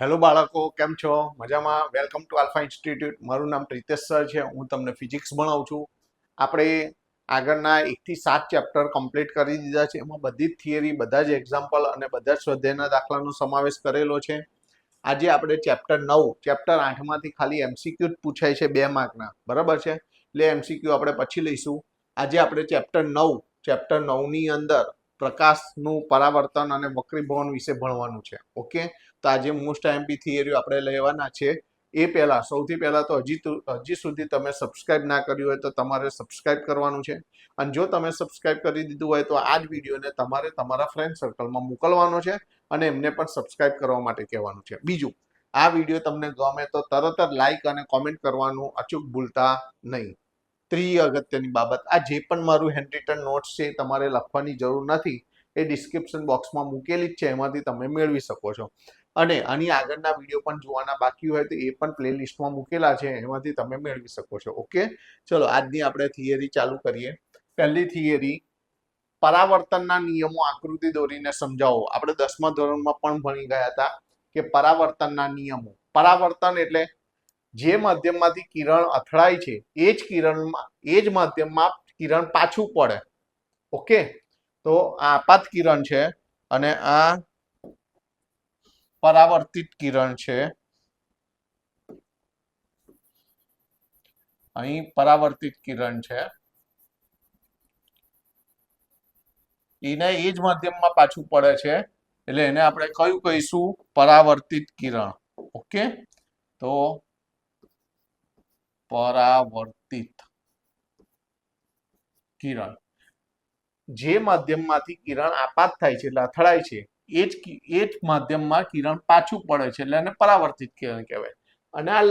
Hello બાળકો, કેમ છો? મજામાં? Welcome to alpha institute. મારું નામ પ્રિતેશ સર છે. હું તમને ફિઝિક્સ ભણાવું છું. આપણે આગળના 1 થી 7 ચેપ્ટર કમ્પ્લીટ કરી દીધા છે. એમાં બધી જ થિયરી, બધા જ એક્ઝામ્પલ અને બધા જ સ્વાધ્યાયના દાખલાનો સમાવેશ કરેલો છે. આજે આપણે ચેપ્ટર 9, ચેપ્ટર 8માંથી ખાલી એમસીક્યુ જ પૂછાય છે 2 માર્કના, બરાબર છે? એટલે એમસીક્યુ આપણે પછી લઈશું. આજે આપણે ચેપ્ટર 9ની અંદર પ્રકાશનું પરાવર્તન અને વક્રીભવન વિશે ભણવાનું છે. ઓકે, તો આજે મોસ્ટ આઈએમપી થિયરી આપણે લેવાના છે. એ પહેલા સૌથી પહેલા તો હજી સુધી તમે સબસ્ક્રાઇબ ના કર્યું હોય તો તમારે સબસ્ક્રાઇબ કરવાનું છે. અને જો તમે સબસ્ક્રાઇબ કરી દીધું હોય તો આ જ વિડીયોને તમારે તમારા ફ્રેન્ડ સર્કલમાં મોકલવાનો છે અને એમને પણ સબસ્ક્રાઇબ કરવા માટે કહેવાનું છે. બીજું, આ વિડીયો તમને ગમે તો તરત જ લાઈક અને કોમેન્ટ કરવાનું અચૂક ભૂલતા નહીં. ત્રીજી અગત્યની બાબત, આ જે પણ મારું હેન્ડ રિટન નોટ્સ છે તમારે લખવાની જરૂર નથી. એ ડિસ્ક્રિપ્શન બોક્સમાં મૂકેલી જ છે, એમાંથી તમે મેળવી શકો છો. અને આની આગળના વિડીયો પણ જોવાના બાકી હોય તો એ પણ પ્લેલિસ્ટમાં મૂકેલા છે, એમાંથી તમે મેળવી શકો છો. ઓકે, ચલો આજની આપણે થિયરી ચાલુ કરીએ. પહેલી થિયરી, પરાવર્તનના નિયમો આકૃતિ દોરીને સમજાવો. આપણે 10મા ધોરણમાં પણ ભણી ગયા હતા કે પરાવર્તનના નિયમો. પરાવર્તન એટલે જે માધ્યમમાંથી કિરણ અથડાય છે એ જ માધ્યમમાં કિરણ પાછું પડે. ઓકે, તો આ આપાત કિરણ છે અને આ પરાવર્તિત કિરણ છે. અહીં પરાવર્તિત કિરણ છે, એને એ જ માધ્યમમાં પાછું પડે છે, એટલે એને આપણે કયું કહીશું? પરાવર્તિત કિરણ. ઓકે, તો પરાવર્તિત કિરણ જે માધ્યમમાંથી કિરણ આપાત થાય છે એટલે અથડાય છે એ જ માધ્યમમાં કિરણ પાછું પડે છે એટલે એને પરાવર્તિત કિરણ કહેવાય. અને આ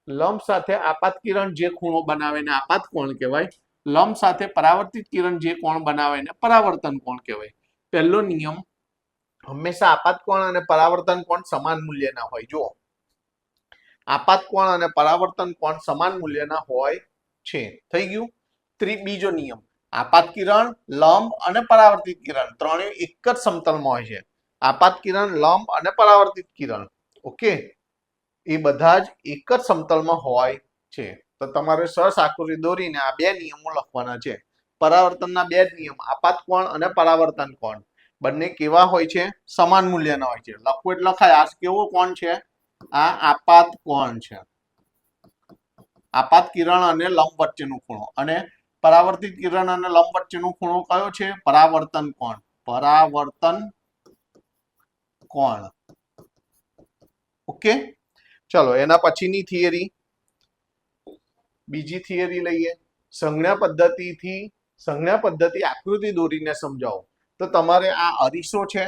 લંબ સાથે આપાત કિરણ જે ખૂણો બનાવે એને આપાત કોણ કહેવાય. લંબ સાથે પરાવર્તિત કિરણ જે કોણ બનાવે એને પરાવર્તન કોણ કહેવાય. પહેલો નિયમ, હંમેશા આપાત કોણ અને પરાવર્તન કોણ સમાન મૂલ્યના હોય. જો આપાત કોણ અને પરાવર્તન કોણ સમાન મૂલ્યના હોય છે. થઈ ગયું. બીજો નિયમ, આપાત કિરણ, લંબ અને પરાવર્તિત કિરણ ત્રણેય એક જ સમતલમાં હોય છે. આપાત કિરણ, લંબ અને પરાવર્તિત કિરણ, ઓકે, એ બધા જ એક જ સમતલમાં હોય છે. તો તમારે સરસ આકૃતિ દોરીને આ 2 નિયમો લખવાના છે. પરાવર્તનના 2 જ નિયમ, આપાત કોણ અને પરાવર્તન કોણ, બંને કેવા હોય છે? સમાન મૂલ્યના હોય છે. લખવું એટલે લખાય. આ કેવો કોણ છે? આ આપાત કોણ છે. આપાત કિરણ અને લંબ વચ્ચેનો ખૂણો. અને પરાવર્તિત કિરણ અને લંબ વચ્ચેનો ખૂણો કયો છે? પરાવર્તન કોણ. પરાવર્તન કોણ. ઓકે, ચલો એના પછીની થિયરી, બીજી થિયરી લઈએ. સંજ્ઞા પદ્ધતિ આકૃતિ દોરીને સમજાવો. તો તમારે આ અરીસો છે,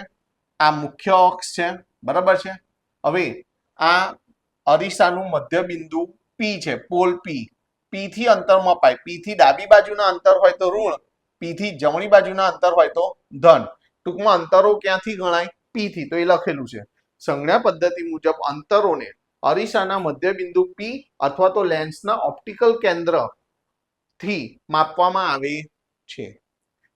આ મુખ્ય અક્ષ છે, બરાબર છે. હવે આ અરીસાનું મધ્ય બિંદુ પી છે, પોલ પી થી અંતર મપાય. પી થી ડાબી બાજુના અંતર હોય તો ઋણ, પી થી જમણી બાજુના અંતર હોય તો ધન. ટૂંકમાં અંતરો ક્યાંથી ગણાય? પી થી. તો એ લખેલું છે. સંજ્ઞા પદ્ધતિ મુજબ અંતરોને અરીસાના મધ્ય બિંદુ પી અથવા તો લેન્સના ઓપ્ટિકલ કેન્દ્ર થી માપવામાં આવે છે.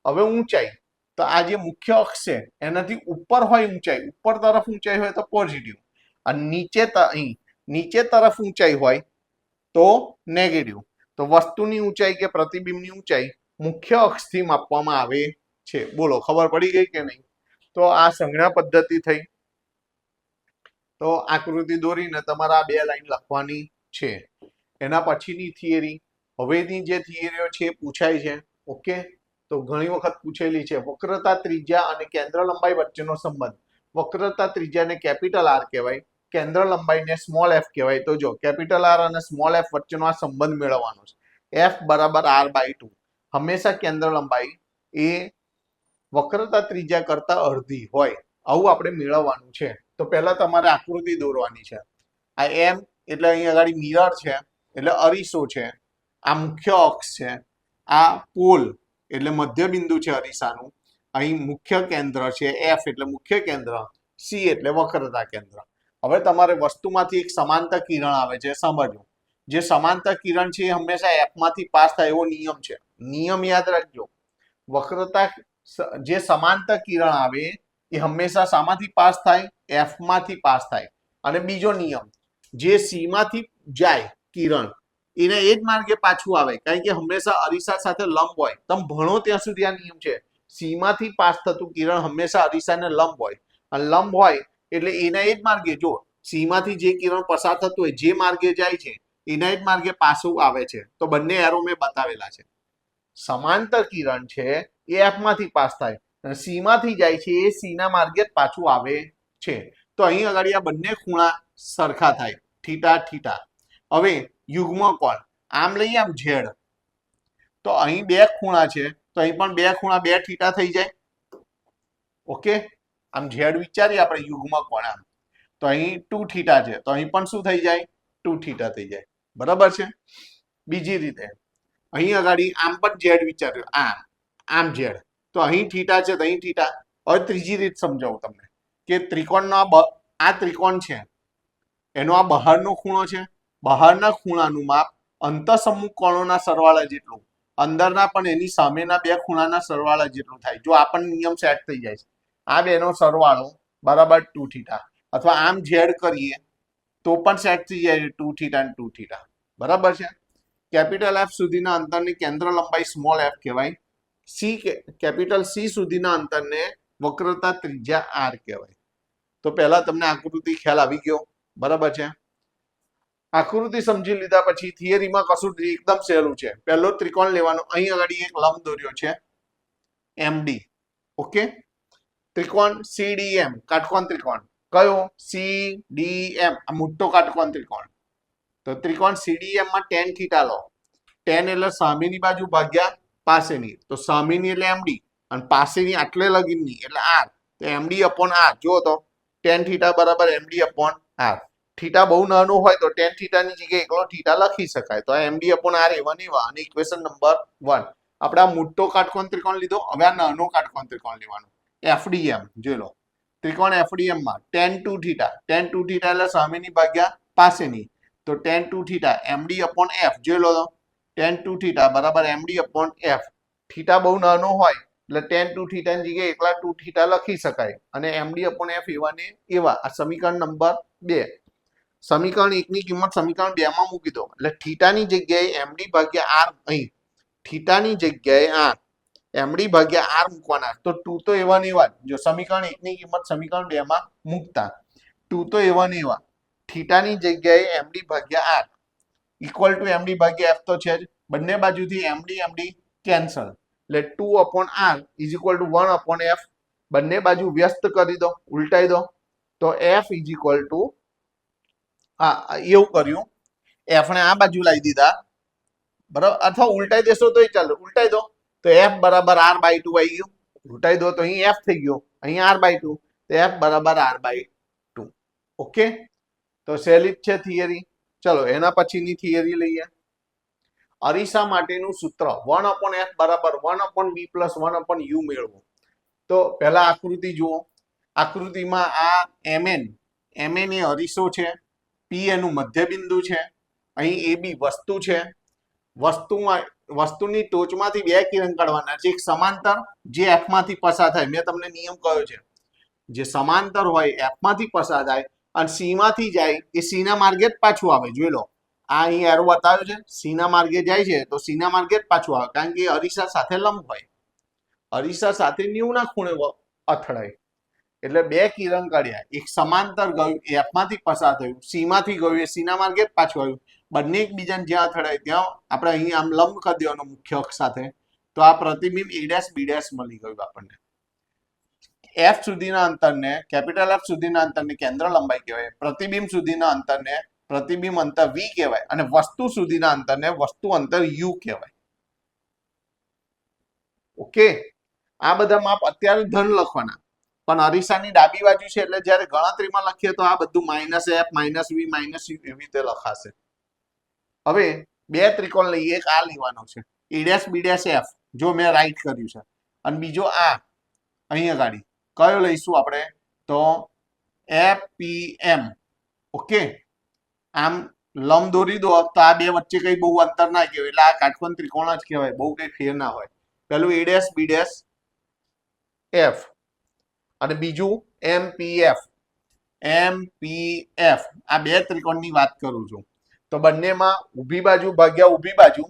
હવે ઊંચાઈ, તો આ જે મુખ્ય અક્ષ છે એનાથી ઉપર હોય ઊંચાઈ, ઉપર તરફ ઊંચાઈ હોય તો પોઝિટિવ, અને નીચે તરફ ઊંચાઈ હોય તો નેગેટિવ. તો વસ્તુની ઊંચાઈ કે પ્રતિબિંબની ઊંચાઈ મુખ્ય અક્ષથી માપવામાં આવે છે. બોલો, ખબર પડી ગઈ કે નહીં? તો આ સંજ્ઞા પદ્ધતિ થઈ. તો આકૃતિ દોરીને તમારે આ 2 લાઈન લખવાની છે. એના પછીની થિયરી, હવેની જે થિયરીઓ છે પૂછાય છે. ઓકે, તો ઘણી વખત પૂછેલી છે. વક્રતા ત્રિજ્યા અને કેન્દ્ર લંબાઈ વચ્ચેનો સંબંધ. વક્રતા ત્રિજ્યાને કેપિટલ આર કહેવાય, કેન્દ્ર લંબાઈને સ્મોલ એફ કહેવાય. તો જો કેપિટલ આર અને સ્મોલ એફ વચ્ચેનો આ સંબંધ મેળવવાનો છે. એફ બરાબર r/2. હંમેશા કેન્દ્ર લંબાઈ એ વક્રતા ત્રિજ્યા કરતા અડધી હોય, આવું આપણે મેળવવાનું છે. તો પહેલા તમારે આકૃતિ દોરવાની છે. આ એમ એટલે અહીં આગળ મિરર છે, એટલે અરીસો છે. આ મુખ્ય અક્ષ છે. આ પોલ એટલે મધ્ય બિંદુ છે અરીસાનું. અહીં મુખ્ય કેન્દ્ર છે, એફ એટલે મુખ્ય કેન્દ્ર, સી એટલે વક્રતા કેન્દ્ર. હવે તમારે વસ્તુમાંથી એક સમાંતર કિરણ આવે છે, સમજો. જે સમાંતર કિરણ છે એ હંમેશા એફ માંથી પાસ થાય એવો નિયમ છે. નિયમ યાદ રાખજો. વક્રતા જે સમાંતર કિરણ આવે એ હંમેશા શામાંથી પાસ થાય? એફ માંથી પાસ થાય. અને બીજો નિયમ, જે સી માંથી જાય કિરણ એને એ જ માર્ગે પાછું આવે, કારણ કે હંમેશા અરીસા સાથે લંબ હોય. તમે ભણો ત્યાં સુધી આ નિયમ છે. સી માંથી પાસ થતું કિરણ હંમેશા અરીસાને લંબ હોય, અને લંબ હોય એટલે એના એ જ માર્ગે, જો સી માંથી જે કિરણ પસાર થતું હોય જે માર્ગે જાય છે એના જ માર્ગે પાછું આવે છે. તો બંને એરો મેં બતાવેલા છે. સમાંતર કિરણ છે એ એફ માંથી પાસ થાય અને સી માંથી જાય છે એ સી ના માર્ગે જ પાછું આવે છે. તો અહીં આગળ આ બંને ખૂણા સરખા થાય, થીટા થીટા. હવે યુગ્મ કોણ, આમ લઈએ આમ ઝેડ, તો અહીં બે ખૂણા છે તો અહીં પણ બે ખૂણા બે થીટા થઈ જાય. ઓકે, આમ ઝેડ વિચારીએ આપણે યુગ્મ કોણ આમ, તો અહીં 2 થીટા છે તો અહીં પણ શું થઈ જાય, 2 થીટા થઈ જાય. બરાબર છે. બીજી રીતે અહીં આગળ આમ પણ ઝેડ વિચાર્યો, આમ ઝેડ, તો અહીં થીટા છે તો અહીં થીટા. હવે ત્રીજી રીત સમજાવું તમને કે ત્રિકોણનો આ ત્રિકોણ છે એનો આ બહારનો ખૂણો છે, બહારના ખૂણાનું માપ અંતઃસમુખ કોણોના સરવાળા જેટલું, અંદરના પણ એની સામેના બે ખૂણાના સરવાળા જેટલું થાય. જો આપણને નિયમ સેટ થઈ જાય છે, આ બેનો સરવાળો બરાબર 2 થીટા, અથવા આમ ઝેડ કરીએ તો પણ સેટ થઈ જાય 2 થીટા અને 2 થીટા. બરાબર છે. કેપિટલ એફ સુધીના અંતરની કેન્દ્ર લંબાઈ સ્મોલ એફ કહેવાય. કેપિટલ સી સુધીના અંતરને વક્રતા ત્રિજ્યા આર કહેવાય. તો પહેલા તમને આકૃતિ ખ્યાલ આવી ગયો. બરાબર છે. આકૃતિ સમજી લીધા પછી થિયરીમાં કશું એકદમ સહેલું છે. પહેલો ત્રિકોણ લેવાનો, અહીં આગળ એક લંબ દોર્યો છે એમડી. ઓકે, ત્રિકોણ સીડીએમ, કાટકોણ ત્રિકોણ. કયો? સીડીએમ, આ મોટો કાટકોણ ત્રિકોણ. તો ત્રિકોણ સીડીએમ માં tan થીટા લો. tan એટલે સામેની બાજુ ભાગ્યા પાસેની, તો સામેની એટલે એમડી અને પાસેની આટલે લગીનની એટલે આર, તો એમડી અપોન આર. જો તો tan થીટા બરાબર એમડી અપોન આર. થીટા બહુ નાનો હોય તો tan થીટાની જગ્યાએ એકલો થીટા લખી શકાય. તો આ એમડી અપોન આર એવા ને એવા. અને ઇક્વેશન નંબર 1. આપણે આ મોટો કાટકોણ ત્રિકોણ લીધો, હવે આ નાનો કાટકોણ ત્રિકોણ લેવાનો એફડીએમ. જોઈ લો, ત્રિકોણ એફડીએમ માં tan 2 થીટા, tan 2 થીટા એટલે સામેની ભાગ્યા પાસેની, તો tan 2 theta md upon f. જોઈ લો, tan 2 થીટા બરાબર md upon f. થીટા બહુ નાનો હોય એટલે tan 2 થીટા ની જગ્યાએ એકલા 2 થીટા લખી શકાય. અને md upon f એવા ને એવા. આ સમીકરણ નંબર 2. સમીકરણ 1 ની કિંમત સમીકરણ 2 માં મૂકી દો એટલે થીટાની જગ્યાએ md ભાગ્યા r, અહીં થીટાની જગ્યાએ md ભાગ્યા r મૂકવાના. તો 2 તો એવા ને એવા. જો સમીકરણ 1 ની કિંમત સમીકરણ 2 માં મૂકતા 2 તો એવા ને એવા. થીટાની જગ્યાએ md ભાગ્યા r ઇક્વલ ટુ md ભાગ્યા f તો છે જ. બંને બાજુથી md કેન્સલ એટલે 2 upon r is equal to 1 upon f. બંને બાજુ વ્યસ્ત કરી દો, ઉલટાઈ દો, તો f ઇઝ ઇક્વલ ટુ એવું કર્યું, f ને આ બાજુ લાવી દીધા બરાબર, અથવા ઉલટાઈ દેશો તોય ચાલે. ઉલટાઈ દો તો f બરાબર r બાય 2 આવી ગયું. ઉલટાઈ દો તો અહીં f થઈ ગયો, અહીં r બાય 2, તો f બરાબર r બાય 2. ઓકે, તો સહેલી જ છે થિયરી. ચલો એના પછીની થિયરી લઈએ. અરીસા માટેનું સૂત્ર 1 upon f બરાબર 1 upon b plus 1 upon u મેળવો. તો પહેલા આકૃતિ જુઓ. આકૃતિમાં આ mn એ અરીસો છે, p એનું મધ્યબિંદુ છે, અહીં ab વસ્તુ છે. વસ્તુની ટોચમાંથી બે કિરણ કાઢવાના છે, એક સમાંતર જે f માંથી પસાર થાય. મેં તમને નિયમ કહ્યો છે, જે સમાંતર હોય f માંથી પસાર થાય અને સી માંથી જાય એ સી ના માર્ગે જ પાછું આવે. જોઈ લો, આ અહીં એરો બતાવ્યો છે, સી ના માર્ગે જાય છે તો સી ના માર્ગે જ પાછું આવે, કારણ કે અરીસા સાથે લંબ હોય. અરીસા સાથે 90 ના ખૂણે અથડાય. એટલે બે કિરણ કાઢ્યા, એક સમાંતર ગયું એફ માંથી પસાર થયું, સી માંથી ગયું એ સી ના માર્ગે જ પાછું આવ્યું. બંને એકબીજાને જ્યાં અથડાય ત્યાં આપણે અહીં આમ લંબ કરી દેવાનો મુખ્ય અક્ષ સાથે. તો આ પ્રતિબિંબ a' b' મળી ગયું આપણને. એફ સુધીના અંતરને, કેપિટલ એફ સુધીના અંતરને કેન્દ્ર લંબાઈ કહેવાય. પ્રતિબિંબ સુધીના અંતરને પ્રતિબિંબ અંતર v કહેવાય. અને વસ્તુ સુધીના અંતરને વસ્તુ અંતર u કહેવાય. ઓકે, આ બધા માપ અત્યારે ધન લખવાના, પણ અરીસાની ડાબી બાજુ છે એટલે જ્યારે ગણતરીમાં લખીએ તો આ બધું -f -v -u એવી રીતે લખાશે. હવે બે ત્રિકોણ લઈએ, એક આ લેવાનો છે a' b' f, જો મેં રાઈટ કર્યું છે, અને બીજો આ અહીંયા ગાડી કયો લઈશું આપણે, તો FPM. ઓકે, આમ લંબ દોરી દો તો આ બે વચ્ચે કઈ બહુ અંતર ના કહેવાય, એટલે આ કાટકોણ ત્રિકોણ જ કહેવાય, બહુ કઈ ફેર ના હોય. પેલું a' b' f અને બીજું MPF. MPF આ બે ત્રિકોણની વાત કરું છું. તો બંનેમાં ઊભી બાજુ ભાગ્યા ઊભી બાજુ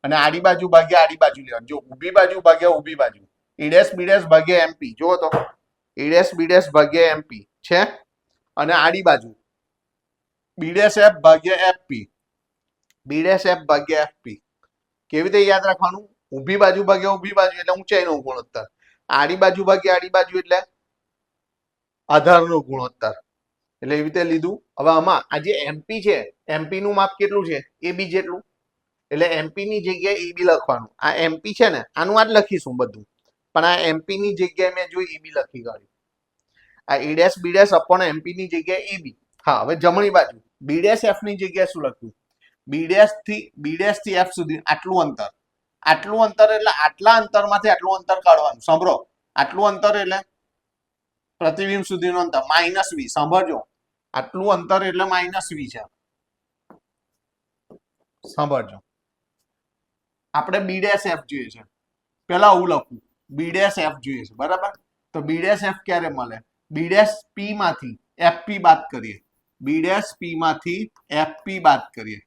અને આડી બાજુ ભાગ્યા આડી બાજુ લેવાનું. જો ઊભી બાજુ ભાગ્યા ઊભી બાજુ A' B' ભાગ્યા MP જુઓ તો A' B' ભાગ્યા MP છે અને આડી બાજુ B' F ભાગ્યા FP B' F ભાગ્યા FP. કેવી રીતે યાદ રાખવાનું? ઊભી બાજુ ભાગ્યા ઊભી બાજુ એટલે ઊંચાઈનો ગુણોત્તર, આડી બાજુ ભાગ્યા આડી બાજુ એટલે આધારનો ગુણોત્તર. એટલે એવી રીતે લીધું. હવે આમાં આ જે MP છે MP નું માપ કેટલું છે? AB જેટલું. એટલે MP ની જગ્યાએ AB લખવાનું. આ MP છે ને આનું આ જ લખીશું બધું, પણ આ MP ની જગ્યાએ મેં જો AB લખી કાઢ્યું. આ A' B' અપોન MP ની જગ્યાએ AB. હા, હવે જમણી બાજુ B' F ની જગ્યાએ શું લખ્યું? B' થી F સુધી આટલું અંતર. આટલું અંતર એટલે આટલા અંતરમાંથી આટલું અંતર કાઢવાનું. સાંભળો, આટલું અંતર એટલે પ્રતિબિંબ સુધીનું અંતર -V. સાંભળજો, આટલું અંતર એટલે -V છે. સાંભળજો, આપણે B' F જોઈએ છે. પેલા હું લખું B' F જોઈએ છે, બરાબર? તો B' F ક્યારે મળે? B' P માંથી FP બાદ કરીએ. B' P માંથી FP બાદ કરીએ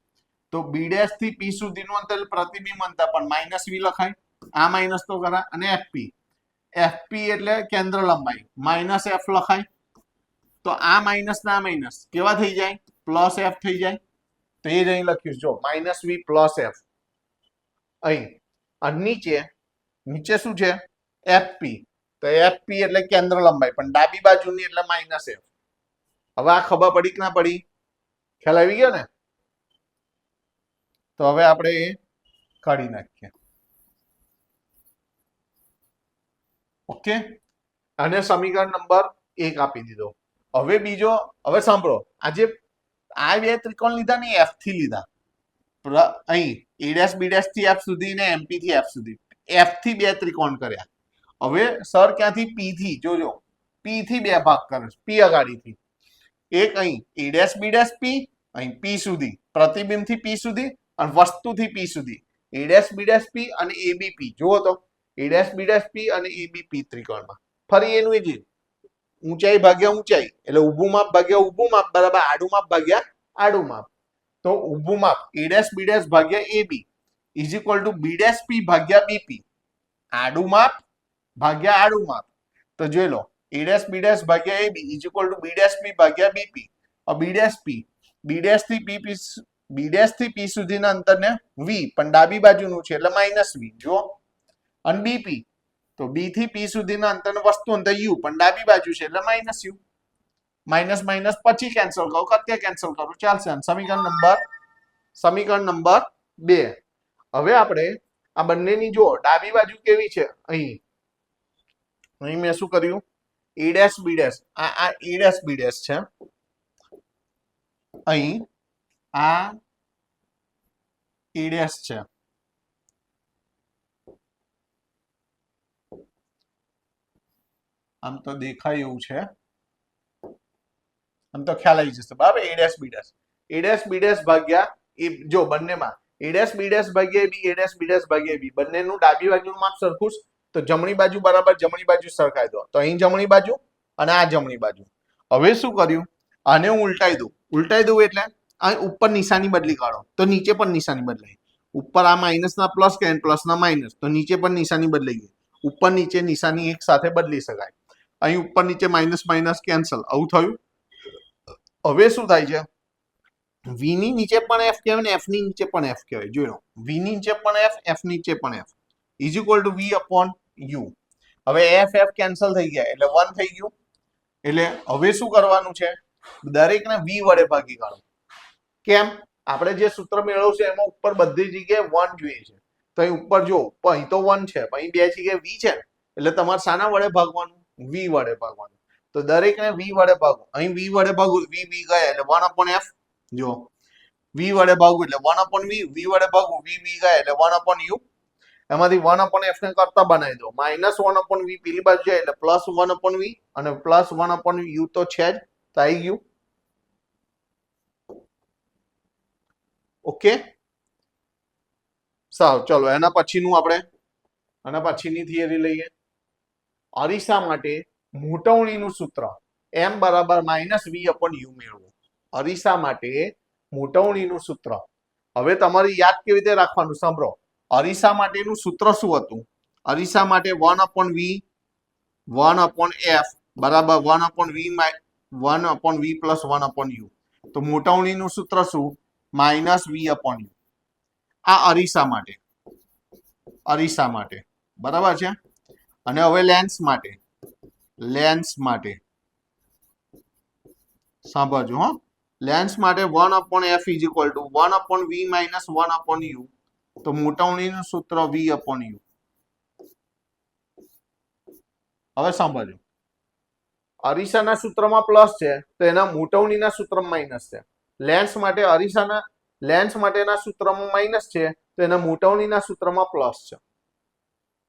તો B' થી P સુધીનું અંતર પ્રતિબિંબ અંતર પણ -V લખાય. આ માઇનસ તો કરા અને FP એટલે કેન્દ્ર લંબાઈ -F લખાય. તો આ માઇનસ ના માઇનસ કેવા થઈ જાય? +F થઈ જાય. તો એ જ અહીં લખ્યું જો -V +F અહીં. અને નીચે શું છે? FP. તો FP એટલે કેન્દ્ર લંબાઈ પણ ડાબી બાજુની એટલે -F. હવે આ ખબર પડી કે ના પડી? ખ્યાલ આવી ગયો ને? તો હવે આપણે એ કાઢી નાખીએ. ઓકે, અને સમીકરણ નંબર 1 આપી દીધો. હવે બીજો, હવે સાંભળો, આજે આ બે ત્રિકોણ લીધા ને F થી લીધા. અહીં A' B' થી F સુધી ને MP થી F સુધી. F થી બે ત્રિકોણ કર્યા. હવે સર ક્યાંથી? P થી. જોજો, P થી બે ભાગ કરે. P અગાડીથી એક અહીં A' B' P, અહીં P સુધી, પ્રતિબિંબ થી P સુધી અને વસ્તુથી P સુધી. A' B' P અને ABP. જુઓ તો A' P અને ABP ત્રિકોણમાં ફરી એનું એ જ ઊંચાઈ ભાગ્યા ઊંચાઈ એટલે ઊભું માપ ભાગ્યા ઊભું માપ બરાબર આડું માપ ભાગ્યા આડું માપ. તો ઊભું માપ A' B' ભાગ્યા AB is equal to B' P ભાગ્યા BP. આડું માપ ભાગ્યા આડું માપ. તો જોઈ લો A' B' ભાગ્યા AB is equal to B' P ભાગ્યા BP. B' થી P સુધીના અંતરને V પણ ડાબી બાજુનું છે એટલે -V. જો અને BP તો B થી P સુધીના અંતરનું વસ્તુ અંતર U પણ ડાબી બાજુ છે એટલે -U. માઇનસ માઇનસ પછી કેન્સલ કરો, અત્યારે કેન્સલ કરો ચાલશે. સમીકરણ નંબર 2. હવે આપણે આ બંનેની જો ડાબી બાજુ કેવી છે? અહીં મેં શું કર્યું? A' B' આ A' B' છે. અહીં આ A' છે. આમ તો દેખાય એવું છે, આમ તો ખ્યાલ આવી જશે બરાબર. A' B' ભાગ્યા જો બંનેમાં A' ભાગ્યા AB ભાગ્યા AB બંનેનું ડાબી બાજુનું માપ સરખું તો જમણી બાજુ બરાબર જમણી બાજુ સરખાઈ દો. તો અહીં જમણી બાજુ અને આ જમણી બાજુ. હવે શું કર્યું? આને હું ઉલટાઈ દઉં એટલે અહીં ઉપર નિશાની બદલી કાઢો તો નીચે પણ નિશાની બદલાય. ઉપર આ માઇનસના પ્લસ કે પ્લસના માઇનસ તો નીચે પણ નિશાની બદલાઈ ગઈ. ઉપર નીચે નિશાની એક સાથે બદલી શકાય. અહીં ઉપર નીચે માઇનસ માઇનસ કેન્સલ. આવું થયું. હવે શું થાય છે? V ની નીચે પણ F કહેવાય ને F ની નીચે પણ F કહેવાય. જોઈ લો, V ની નીચે પણ F, F ની નીચે પણ F is equal to V upon U. હવે F કેન્સલ થઈ ગયા એટલે 1 થઈ ગયું. એટલે હવે શું કરવાનું છે? દરેકને V વડે ભાગી કાઢો. કેમ? આપણે જે સૂત્ર મેળવ્યું છે એમાં ઉપર બધી જગ્યાએ 1 જોઈએ છે. તો અહીં ઉપર જો અહીં તો 1 છે, અહીં બે જગ્યાએ V છે એટલે તમારે શાના વડે ભાગવાનું? V વડે ભાગવાનું. તો દરેકને V વડે ભાગો. અહીં V વડે ભાગો, V ગયા એટલે 1 અપોન F. જો V વડે ભાગવું એટલે 1 અપોન V, V વડે ભાગવું V ગયા એટલે 1 અપોન U. એમાંથી 1 અપોન F ને કરતા બનાવી દો. -1 અપોન V પેલી બાજુ જાય એટલે +1 અપોન V અને +1 અપોન U તો છે જ. તો આવી ગયું. ઓકે, સાવ ચલો એના પછીનું આપણે આના પછીની થિયરી લઈએ. અરીસા માટે મોટવણીનું સૂત્ર એમ બરાબર માઇનસ વી અપોન યુ મેળવો. અરીસા માટે મોટવણીનું સૂત્ર. હવે તમારે યાદ કેવી રીતે રાખવાનું સાંભળો. અરીસા માટેનું સૂત્ર શું હતું? અરીસા માટે 1/v બરાબર 1/v પ્લસ 1/u. તો મોટવણીનું સૂત્ર શું? Minus V upon U. આ અરીસા માટે બરાબર છે. અને હવે લેન્સ માટે સાંભળજો હો. લેન્સ માટે 1/f is equal to 1/v minus 1/u. તો મોટવણીનું સૂત્ર v અપોન u. હવે સાંભળજો, અરીસાના સૂત્રમાં પ્લસ છે તો એના મોટવણીના સૂત્રમાં માઇનસ છે. લેન્સ માટેના સૂત્રમાં માઇનસ છે તો એના મોટવણીના સૂત્રમાં પ્લસ છે.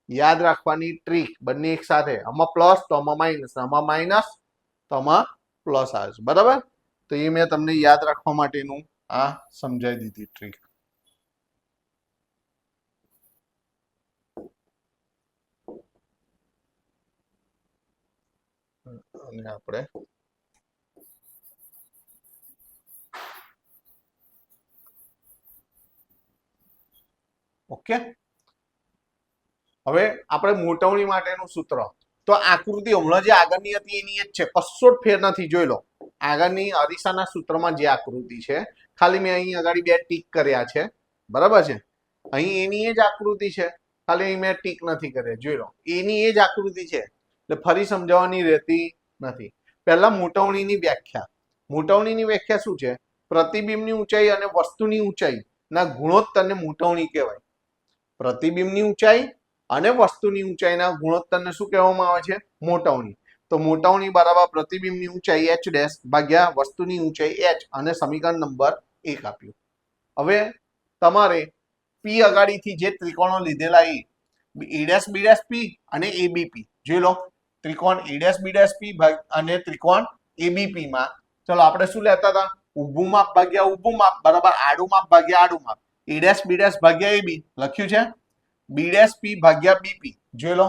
યાદ રાખવાની ટ્રીક, બંને એક સાથે, આમાં પ્લસ તો આમાં માઇનસ, આમાં માઇનસ તો આમાં પ્લસ આવે છે. બરાબર? તો એ મેં તમને યાદ રાખવા માટેનું આ સમજાવી દીધી ટ્રીક. અને આપણે ઓકે, હવે આપણે મોટવણી માટેનું સૂત્ર. તો આકૃતિ હમણાં જે આગળની હતી એની જ છે, કશો જ ફેર નથી. જોઈ લો, આગળની અરીસાના સૂત્રમાં જે આકૃતિ છે, ખાલી મેં અહીં આગળ 2 ટીક કર્યા છે. બરાબર છે? અહીં એની એ જ આકૃતિ છે, ખાલી અહીં મેં ટીક નથી કર્યા. જોઈ લો, એની એ જ આકૃતિ છે, એટલે ફરી સમજાવવાની રહેતી નથી. પહેલા મોટવણીની વ્યાખ્યા. મોટવણીની વ્યાખ્યા શું છે? પ્રતિબિંબની ઊંચાઈ અને વસ્તુની ઊંચાઈના ગુણોત્તરને મોટવણી કહેવાય. પ્રતિબિંબની ઊંચાઈ અને વસ્તુની ઊંચાઈના ગુણોત્તરને શું કહેવામાં આવે છે? મોટવણી. તો મોટવણી બરાબર પ્રતિબિંબની ઊંચાઈ h ડેશ ભાગ્યા વસ્તુની ઊંચાઈ h, અને સમીકરણ નંબર 1 આપ્યું. હવે તમારે p અગાડીથી જે ત્રિકોણો લીધેલા એ a' b' p અને abp જોઈ લો. ત્રિકોણ a' b' p અને ત્રિકોણ abp માં ચલો આપણે શું લેતા હતા? ઊભું માપ ભાગ્યા ઊભું માપ બરાબર આડું માપ ભાગ્યા આડું માપ. a' b' ભાગ્યા ab લખ્યું છે. b'p ભાગ્યા bp જોઈ લો.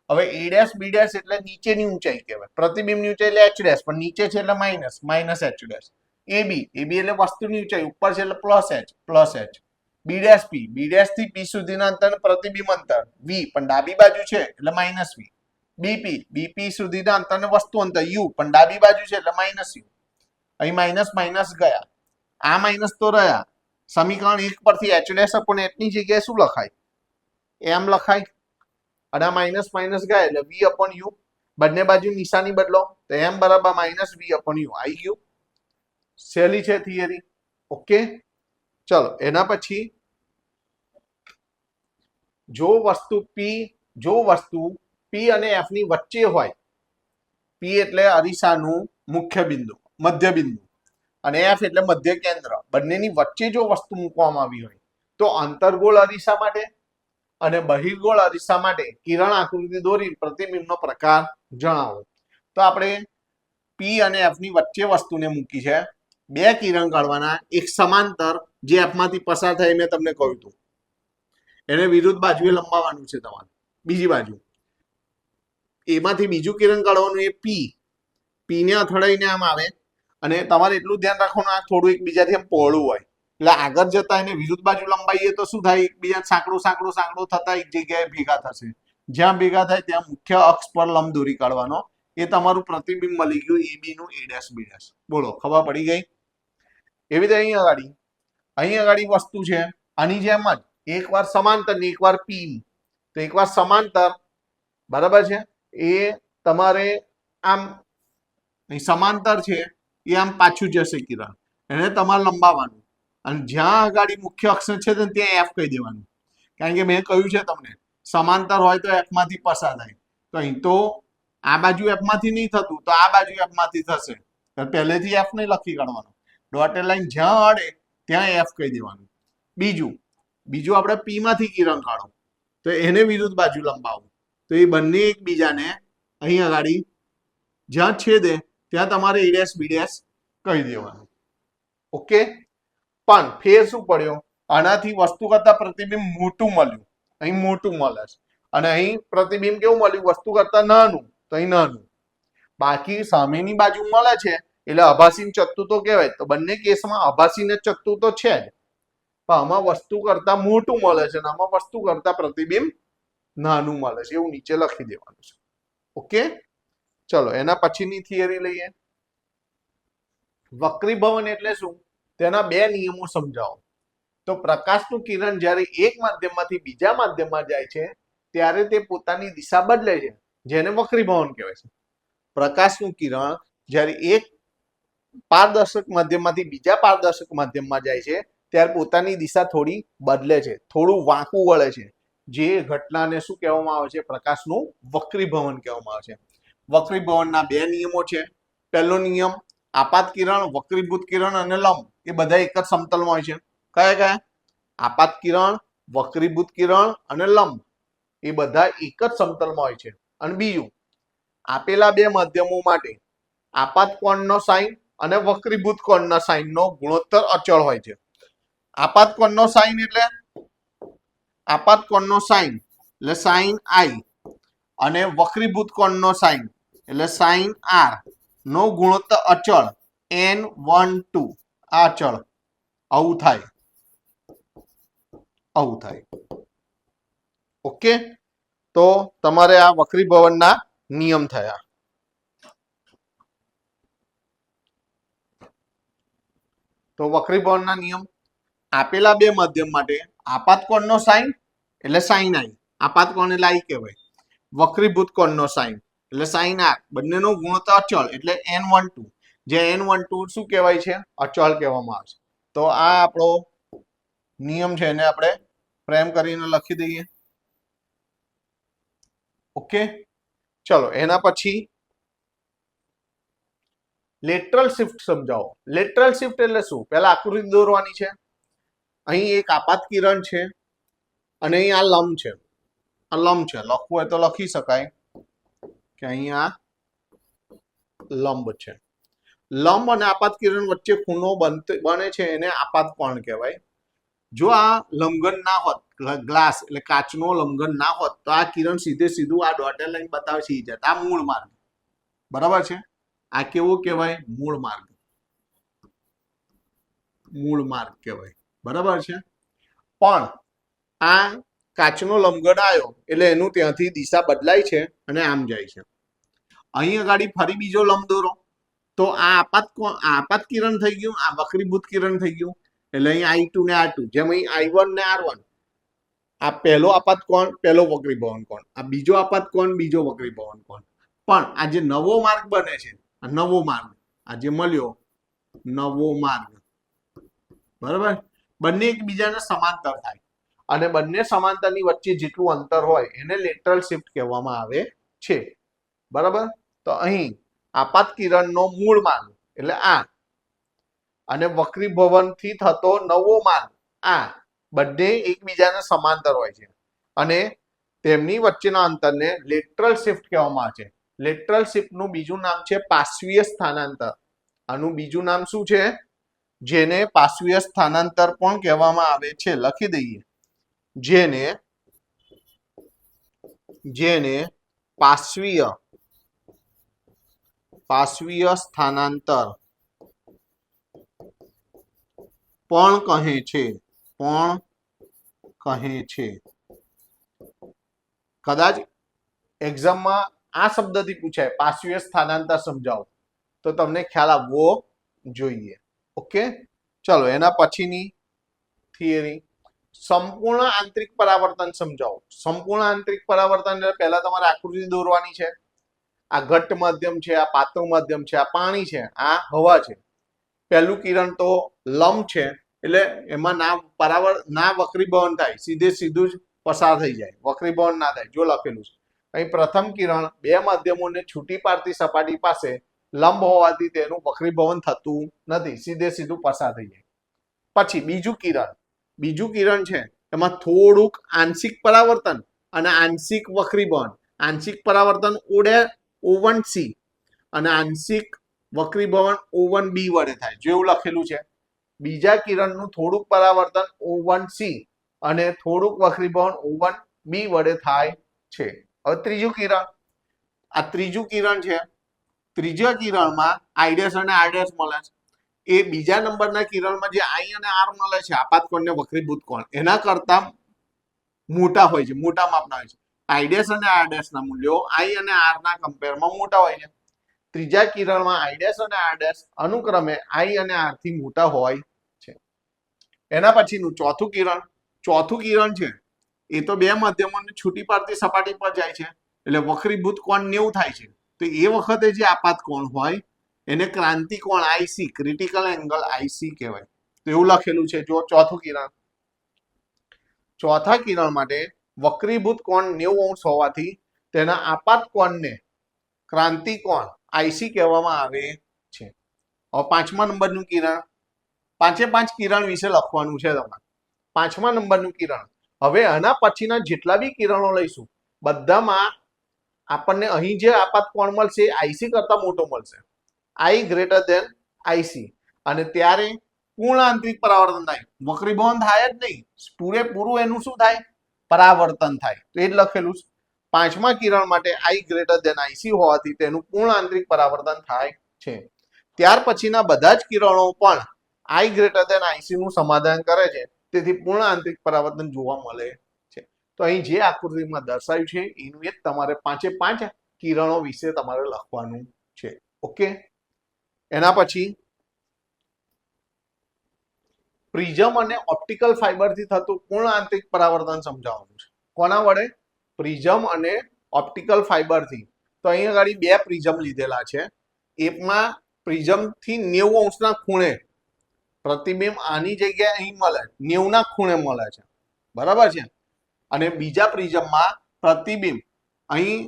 હવે a' b' એટલે નીચેની ઊંચાઈ કહેવાય. પ્રતિબિંબની ઊંચાઈ એટલે h ડેશ, પણ નીચે છે એટલે માઇનસ h ડેશ. ab એટલે વસ્તુની ઊંચાઈ, ઉપર છે એટલે પ્લસ h. b'p થી p સુધીના અંતર પ્રતિબિંબ અંતર v, પણ ડાબી બાજુ છે એટલે માઇનસ v. bp સુધીના અંતરને વસ્તુ અંતર u, પણ ડાબી બાજુ છે એટલે માઇનસ u. અહીં માઇનસ ગયા, આ માઇનસ તો રહ્યા. સમીકરણ 1 પરથી h ડેશ અપોન h ની જગ્યાએ શું લખાય? એમ લખાય. અને આ માઇનસ ગયા એટલે v અપોન u. બંને બાજુ નિશાની બદલો તો m બરાબર માઇનસ v અપોન u આવી ગયું. સહેલી છે થિયરી. ઓકે, ચલો એના પછી જો વસ્તુ p અને f ની વચ્ચે હોય, p એટલે અરીસાનું મુખ્ય બિંદુ, મધ્ય બિંદુ, અને f એટલે મધ્ય કેન્દ્ર, બંનેની વચ્ચે જો વસ્તુ મૂકવામાં આવી હોય તો અંતર્ગોળ અરીસા માટે અને બહિર્ગોળ અરીસા માટે કિરણ આકૃતિ દોરી પ્રતિબિંબનો પ્રકાર જણાવો. તો આપણે p અને f ની વચ્ચે વસ્તુને મૂકી છે. 2 કિરણ કાઢવાના, એક સમાંતર જે f માંથી પસાર થાય મેં તમને કહ્યું હતું, એને વિરુદ્ધ બાજુએ લંબાવવાનું છે તમારે. બીજી બાજુ એમાંથી બીજું કિરણ કાઢવાનું, એ p ને અથડાઈને આમ આવે, અને તમારે એટલું ધ્યાન રાખવાનું આ થોડું એકબીજાથી આમ પહોળું હોય, એટલે આગળ જતા એને વિરુદ્ધ બાજુ લંબાઈએ તો શું થાય? એકબીજા સાંકડું થતા એક જગ્યાએ ભેગા થશે. જ્યાં ભેગા થાય ત્યાં મુખ્ય અક્ષ પર લંબ દોરી કાઢવાનો. એ તમારું પ્રતિબિંબ મળી ગયું ab નું a' b'. બોલો, ખબર પડી ગઈ? એવી રીતે અહીં આગળ વસ્તુ છે આની જેમ જ, એકવાર સમાંતર ને એકવાર p. તો એકવાર સમાંતર બરાબર છે, એ તમારે આમ સમાંતર છે એ આમ પાછું જશે કિરણ, એને તમારે લંબાવવાનું, અને જ્યાં આગળ મુખ્ય અક્ષર છે ત્યાં f કહી દેવાનું. કારણ કે મેં કહ્યું છે તમને, સમાંતર હોય તો f માંથી પસાર થાય. તો અહીં તો આ બાજુ f માંથી નહીં થતું, તો આ બાજુ f માંથી થશે. તો પહેલેથી f નહીં લખી કાઢવાનો, ડોટેડ લાઈન જ્યાં અડે ત્યાં f કહી દેવાનું. બીજું આપણે p માંથી કિરણ કાઢો તો એને વિરુદ્ધ બાજુ લંબાવું, તો એ બંને એકબીજાને અહીં આગળ જ્યાં છેદે ત્યાં તમારે a' b' કહી દેવાનું. ઓકે, પણ ફેર શું પડ્યો? આનાથી વસ્તુ કરતા પ્રતિબિંબ મોટું મળ્યું, અહીં મોટું મળે છે, અને અહીં પ્રતિબિંબ કેવું મળ્યું? વસ્તુ કરતા નાનું, તો અહીં નાનું. બાકી સામેની બાજુ મળે છે એટલે આભાસી ચતુર્થો કહેવાય. તો બંને કેસમાં આભાસી ને ચતુર્થો છે જ, પણ આમાં વસ્તુ કરતા મોટું મળે છે અને આમાં વસ્તુ કરતા પ્રતિબિંબ નાનું મળે છે, એવું નીચે લખી દેવાનું છે. ઓકે, ચલો એના પછીની થિયરી લઈએ. વક્રીભવન એટલે શું, તેના બે નિયમો સમજાવો. તો પ્રકાશનું કિરણ જ્યારે એક માધ્યમમાંથી બીજા માધ્યમમાં જાય છે ત્યારે તે પોતાની દિશા બદલે છે, જેને વક્રીભવન કહેવાય છે. પ્રકાશનું કિરણ જ્યારે એક પારદર્શક માધ્યમમાંથી બીજા પારદર્શક માધ્યમમાં જાય છે ત્યારે પોતાની દિશા થોડી બદલે છે, થોડું વાંકું વળે છે. જે ઘટનાને શું કહેવામાં આવે છે, પ્રકાશનું વક્રીભવન કહેવામાં આવે છે. વક્રીભવનના બે નિયમો છે. પહેલો નિયમ, આપાત કિરણ, વક્રીભૂત કિરણ અને લંબ એ બધા એક જ સમતલમાં હોય છે. કયા કયા? આપાત કિરણ, વક્રીભૂત કિરણ અને લંબ એ બધા એક જ સમતલમાં હોય છે. અને બીજું, આપેલા બે માધ્યમો માટે આપાત કોણનો સાઇન અને વક્રીભૂત કોણના સાઇનનો ગુણોત્તર અચળ હોય છે. આપાત કોણનો સાઇન એટલે સાઇન આઈ અને વક્રીભૂત કોણનો સાઇન એટલે સાઇન આર નો ગુણોત્તર અચળ n1 આ અચળ આવું થાય. ઓકે, તો તમારે આ વક્રીભવનના નિયમ થયા. તો વક્રીભવનના નિયમ, આપેલા બે માધ્યમ માટે આપાત કોણનો સાઇન એટલે સાઇન આઈ, આપાત કોણ એટલે આઈ કહેવાય. વક્રીભૂત કોણનો સાઇન એટલે સાઇન આર, બંનેનો ગુણોત્તર અચળ એટલે n12, જે n12 શું કહેવાય છે, અચળ કહેવામાં આવે છે. તો આ આપણો નિયમ છે, એને આપણે પ્રેમ કરીને લખી દઈએ. ઓકે, ચલો એના પછી લેટરલ શિફ્ટ સમજાવો. લેટરલ શિફ્ટ એટલે શું, પહેલા આકૃતિ દોરવાની છે. અહીં એક આપાત કિરણ છે અને અહીં આ લંબ છે. આ લંબ છે, લખવું હોય તો લખી શકાય કે અહીંયા લંબ છે. લંબ અને આપાત કિરણ વચ્ચે ખૂણો બને છે, એને આપાત કોણ કહેવાય. જો આ લંબઘન ના હોત, ગ્લાસ એટલે કાચનો લંબઘન ના હોત, તો આ કિરણ સીધું આ ડોટેડ લાઈન બતાવે છે, આ મૂળ માર્ગ. બરાબર છે, આ કેવો કહેવાય, મૂળ માર્ગ કહેવાય. બરાબર છે, પણ આ કાચનો લંબઘન આવ્યો એટલે એનું ત્યાંથી દિશા બદલાય છે અને આમ જાય છે. અહીં આગળ ફરી બીજો લંબ દોરો તો આ આપાત કિરણ થઈ ગયું, આ વક્રીભૂત કિરણ થઈ ગયું. એટલે અહીં I2 ને R2, જેમ અહીં I1 ને R1, આ પહેલો આપાત કોણ, પહેલો વક્રીભવન કોણ, આ બીજો આપાત કોણ, બીજો વક્રીભવન કોણ. પણ આ જે નવો માર્ગ બને છે, આ નવો માર્ગ, આ જે મળ્યો નવો માર્ગ, બરાબર, બંને એકબીજાને સમાંતર થાય અને બંને સમાંતરની વચ્ચે જેટલું અંતર હોય એને લેટરલ શિફ્ટ કહેવામાં આવે છે. બરાબર, તો અહીં આપાત કિરણનો મૂળ માર્ગ એટલે આ અને વક્રીભવનથી થતો નવો માર્ગ આ બંને એકબીજાને સમાંતર હોય છે અને તેમની વચ્ચેના અંતરને લેટરલ શિફ્ટ કહેવામાં આવે છે. લેટરલ શિફ્ટનું બીજું નામ છે પાર્શ્વીય સ્થાનાંતર. આનું બીજું નામ શું છે, જેને પાર્શ્વીય સ્થાનાંતર પણ કહેવામાં આવે છે, લખી દઈએ. જેને પાર્શ્વીય સ્થાનાંતર પણ કહે છે. કદાચ એક્ઝામમાં આ શબ્દથી પૂછાય, પાર્શ્વીય સ્થાનાંતર સમજાવો, તો તમને ખ્યાલ આવવો જોઈએ. ઓકે, ચલો એના પછીની થિયરી, સંપૂર્ણ આંતરિક પરાવર્તન સમજાવો. સંપૂર્ણ આંતરિક પરાવર્તન એટલે પહેલા તમારે આકૃતિ દોરવાની છે. આ ઘટ્ટ માધ્યમ છે, આ પાતળું માધ્યમ છે, આ પાણી છે, આ હવા છે. પહેલું કિરણ તો લંબ છે એટલે એમાં ના વક્રીભવન થાય, સીધું જ પસાર થઈ જાય, વક્રીભવન ના થાય, જો લખેલું છે. અહીં પ્રથમ કિરણ બે માધ્યમોને છૂટી પાડતી સપાટી પાસે લંબ હોવાથી તેનું વક્રીભવન થતું નથી, સીધું પસાર થઈ જાય. પછી બીજું કિરણ છે, એમાં થોડુંક આંશિક પરાવર્તન અને આંશિક વક્રીભવન. આંશિક પરાવર્તન O1C અને આંશિક વક્રીભવન O1B વડે થાય, જેવું લખેલું છે. બીજા કિરણનું થોડુંક પરાવર્તન O1C અને થોડુંક વક્રીભવન O1B વડે થાય છે. હવે ત્રીજું કિરણ છે, ત્રીજા કિરણમાં આઈ ડેશ અને આર ડેશ મળે છે. એ બીજા નંબરના કિરણમાં જે આઈ અને આર મળે છે આપાત કોણ ને વક્રીભૂત કોણ એના કરતા મોટા હોય છે, મોટા માપના હોય છે. આઈ ડેશ અને આર ડેશ ના મૂલ્યો આઈ અને આર ના કમ્પેરમાં મોટા હોય છે. ત્રીજા કિરણમાં આઈ ડેશ અને આર ડેશ અનુક્રમે આઈ અને આર થી મોટા હોય છે. એના પછીનું ચોથું કિરણ છે એ તો બે માધ્યમોને છૂટી પાડતી સપાટી પર જાય છે એટલે વક્રીભૂત કોણ 90 થાય છે. તો એ વખતે જે આપાત કોણ હોય એને ક્રાંતિ કોણ આઈસી, ક્રિટિકલ એંગલ આઈસી કહેવાય. તો એવું લખેલું છે. જો ચોથા કિરણ માટે વક્રીભૂત કોણ 90 હોવાથી તેના આપાત કોણને ક્રાંતિ કોણ આઈસી કહેવામાં આવે છે. હવે પાંચમા નંબરનું કિરણ, પાંચ કિરણ વિશે લખવાનું છે તમારે. પાંચમા નંબરનું કિરણ, હવે આના પછીના જેટલા બી કિરણો લઈશું બધામાં આપણને અહીં જે આપાત કોણ મળશે એ આઈસી કરતા મોટો મળશે, આઈ ગ્રેટર ધેન આઈસી. અને ત્યારે પૂર્ણ આંતરિક પરાવર્તન થાય, વક્રીભવન થાય જ નહીં, પૂરેપૂરું એનું શું થાય, પરાવર્તન થાય. તો એ જ લખેલું છે. પાંચમા કિરણ માટે આઈ ગ્રેટર ધેન આઈસી હોવાથી તેનું પૂર્ણ આંતરિક પરાવર્તન થાય છે. ત્યાર પછીના બધા જ કિરણો પણ આઈ ગ્રેટર ધેન આઈસી નું સમાધાન કરે છે, તેથી પૂર્ણ આંતરિક પરાવર્તન જોવા મળે છે. તો અહીં જે આકૃતિમાં દર્શાવ્યું છે એનું એ તમારે 5 કિરણો વિશે તમારે લખવાનું છે. ઓકે. એના પછી પ્રિઝમ અને ઓપ્ટિકલ ફાઇબરથી થતું પૂર્ણ આંતરિક પરાવર્તન સમજાવવાનું છે. કોના વડે? પ્રિઝમ અને ઓપ્ટિકલ ફાઇબરથી. તો અહીં આગળ બે પ્રિઝમ લીધેલા છે. એકમાં પ્રિઝમ થી 90 અંશના ખૂણે પ્રતિબિંબ આની જગ્યાએ અહીં મળે, 90 ના ખૂણે મળે છે, બરાબર છે. અને બીજા પ્રિઝમમાં પ્રતિબિંબ અહીં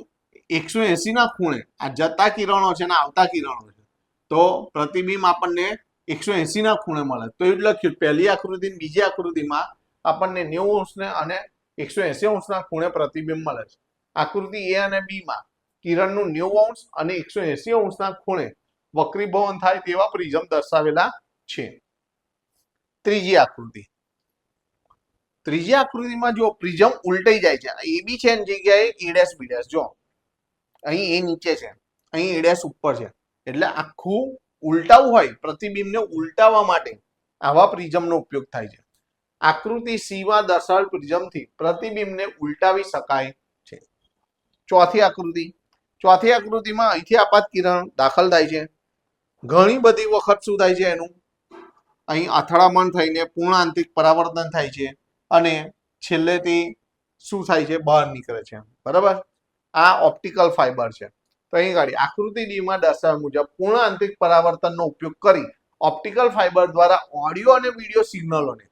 180 ના ખૂણે, આ જતા કિરણો છે ને આવતા કિરણો છે, તો પ્રતિબિંબ આપણને 180 ના ખૂણે મળે. તો એ જ લખ્યું પહેલી આકૃતિ બીજી આકૃતિમાં આપણને 90 અંશને અને 180 અંશના ખૂણે પ્રતિબિંબ મળે છે. આકૃતિ એ અને બી માં કિરણનું 90 અંશ અને 180 અંશના ખૂણે વક્રીભવન થાય તેવા પ્રિઝમ દર્શાવેલા છે. ત્રીજી આકૃતિમાં જો પ્રિઝમ ઉલટાઈ જાય છે, એ બી છે એની જગ્યાએ એ ડેશ બી ડેશ. જો અહીં એ નીચે છે, અહીં એ ડેશ ઉપર છે, એટલે આખું ઉલટાવું હોય, પ્રતિબિંબને ઉલટાવવા માટે આવા પ્રિઝમનો ઉપયોગ થાય છે. આકૃતિ સી માં દર્શાવેલ પ્રિઝમથી પ્રતિબિંબને ઉલટાવી શકાય છે. ચોથી આકૃતિમાં અહીંથી આપાત કિરણ દાખલ થાય છે. ઘણી બધી વખત શું થાય છે, એનું અહીં અથડામણ થઈને પૂર્ણ આંતરિક પરાવર્તન થાય છે અને છેલ્લે તે શું થાય છે, બહાર નીકળે છે, બરાબર. આ ઓપ્ટિકલ ફાઇબર છે. તો અહીં ગાડી આકૃતિ ડી માં દર્શાવ્યા મુજબ પૂર્ણ આંતરિક પરાવર્તનનો ઉપયોગ કરી ઓપ્ટિકલ ફાઇબર દ્વારા ઓડિયો અને વિડિયો સિગ્નલોને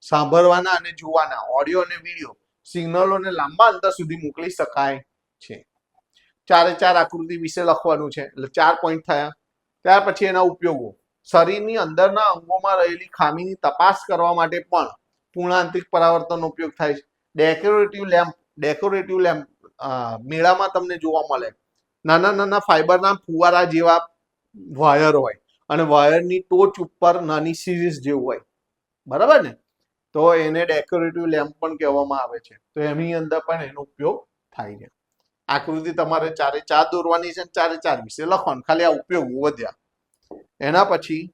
સાંભળવાના અને જોવાના ઓડિયો અને વિડિયો સિગ્નલોને લાંબા અંતર સુધી મોકલી શકાય છે. 4 આકૃતિ વિશે લખવાનું છે, એટલે 4 પોઈન્ટ થયા. ત્યાર પછી એના ઉપયોગો, શરીરની અંદરના અંગોમાં રહેલી ખામીની તપાસ કરવા માટે પણ પૂર્ણ આંતરિક પરાવર્તનનો ઉપયોગ થાય છે. ડેકોરેટિવ લેમ્પ મેળામાં તમને જોવા મળે, નાના ફાઈબરના ફુવારા જેવા વાયર હોય અને વાયરની ટોચ ઉપર નાની સિરીઝ જેવું હોય, બરાબર ને. તો એને ડેકોરેટિવ લેમ્પ પણ કહેવામાં આવે છે. તો એની અંદર પણ એનો ઉપયોગ થાય છે. આકૃતિ તમારે 4 દોરવાની છે, 4 વિશે લખવાનું, ખાલી આ ઉપયોગો વધ્યા. એના પછી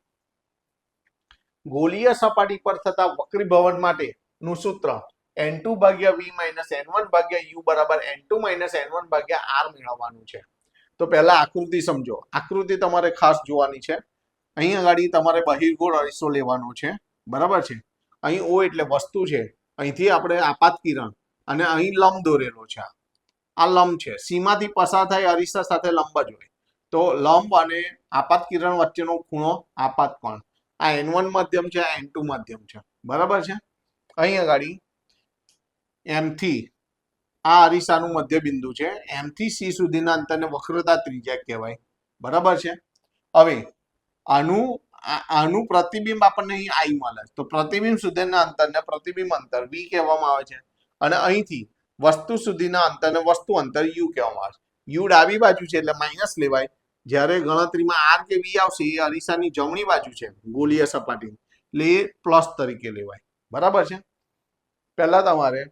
ગોળીય સપાટી પર થતા વક્રીભવન માટેનું સૂત્ર n2 ભાગ્યા v માઇનસ n1 ભાગ્યા u બરાબર n2 માઇનસ n1 ભાગ્યા r મેળવવાનું છે. તો પહેલા આકૃતિ સમજો. આકૃતિ તમારે ખાસ જોવાની છે. અહીં આગળ તમારે બહિર્ગોળ અરીસો લેવાનો છે, બરાબર છે. અહીં O એટલે વસ્તુ છે, અહીંથી આપણે આપાત કિરણ અને અહીં લંબ દોરેલો છે. આ લંબ છે, સીમાથી પસાર થાય અરીસા સાથે લંબ જ હોય. તો લંબ અને આપાત કિરણ વચ્ચેનો ખૂણો આપાત કોણ. આ n1 મધ્યમ છે, આ n2 મધ્યમ છે, બરાબર છે. અહીં આગળ M થી આ અરીસાનું મધ્ય બિંદુ છે, M થી C સુધીના અંતરને વક્રતા ત્રિજ્યા કહેવાય, બરાબર છે. હવે આનું પ્રતિબિંબ આપણને અહીં I મળે, તો પ્રતિબિંબ સુધીના અંતરને પ્રતિબિંબ અંતર V કહેવામાં આવે છે અને અહીંથી વસ્તુ સુધીના અંતરને વસ્તુ અંતર U કહેવામાં આવે છે. U ડાબી બાજુ છે એટલે માઇનસ લેવાય, જ્યારે ગણતરીમાં R કે V આવશે એ અરીસાની જમણી બાજુ છે ગોળીય સપાટી, એટલે એ પ્લસ તરીકે લેવાય, બરાબર છે. પહેલા તમારે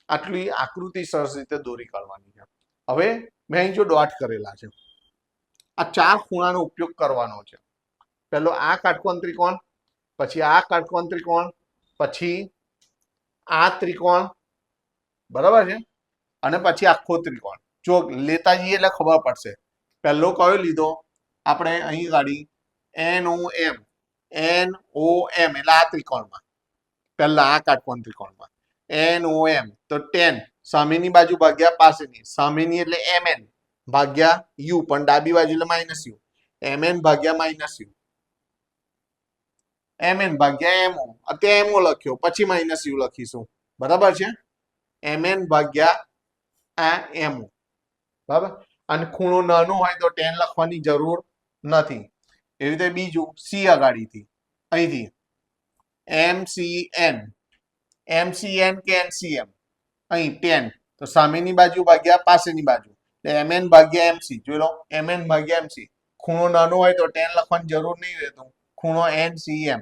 આટલી આકૃતિ સરસ રીતે દોરી કાઢવાની છે. હવે મેં અહીં જો ડોટ કરેલા છે, આ 4 ખૂણાનો ઉપયોગ કરવાનો છે. પહેલો આ કાટકોણ ત્રિકોણ, પછી આ કાટકોણ ત્રિકોણ, પછી આ ત્રિકોણ, બરાબર છે, અને પછી આખો ત્રિકોણ. જો લેતા જઈએ એટલે ખબર પડશે. પહેલો કયો લીધો આપણે અહીં ગાડી NOM, NOM એટલે આ ત્રિકોણમાં, પહેલા આ કાટકોણ ત્રિકોણમાં NOM તો 10 સામેની બાજુ ભાગ્યા પાસેની, સામેની એટલે MN ભાગ્યા U, પણ ડાબી બાજુ એટલે માઇનસ U, MN ભાગ્યા માઇનસ U, MN ભાગ્યા MO, અત્યારે MO લખ્યો, પછી માઇનસ U લખીશું, બરાબર છે, MN ભાગ્યા આ MO, બરાબર. અને ખૂણો નાનો હોય તો 10 લખવાની જરૂર નથી. એવી રીતે બીજું C અગાડીથી અહીંથી MCN, MCN કે NCM, અહીં 10 તો સામેની બાજુ ભાગ્યા પાસેની બાજુ એટલે MN ભાગ્યા MC, જોઈ લો MN ભાગ્યા MC. ખૂણો નાનો હોય તો 10 લખવાની જરૂર નહીં રહેતું, ખૂણો NCM.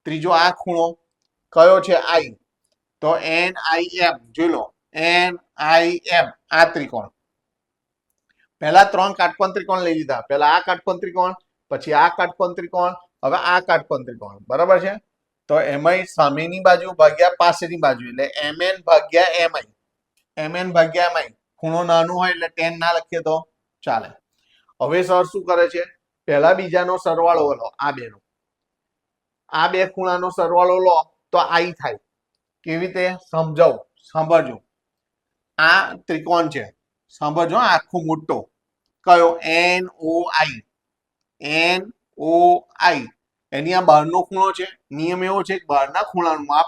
ત્રીજો આ ખૂણો કયો છે I, તો NIM, જોઈ લો NIM આ ત્રિકોણ. પહેલા 3 કાટકોણ ત્રિકોણ લઈ લીધા, પહેલા આ કાટકોણ ત્રિકોણ, પછી આ કાટકોણ ત્રિકોણ, હવે આ કાટકોણ ત્રિકોણ, બરાબર છે. તો એમાંય સામેની બાજુ ભાગ્યા પાસેની બાજુ એટલે MN ભાગ્યા MI, MN ભાગ્યા MI. ખૂણો નાનો હોય એટલે 10 ના લખીએ તો ચાલે. હવે સર શું કરે છે, પહેલા બીજાનો સરવાળો લો, આ બેનો, આ બે ખૂણાનો સરવાળો લો તો I થાય. કેવી રીતે સમજાવું, સાંભળજો. આ ત્રિકોણ છે, સાંભળજો, આખો મોટો કયો NOI, NOI. એની આ બહારનો ખૂણો છે. નિયમ એવો છે કે બહારના ખૂણાનું માપ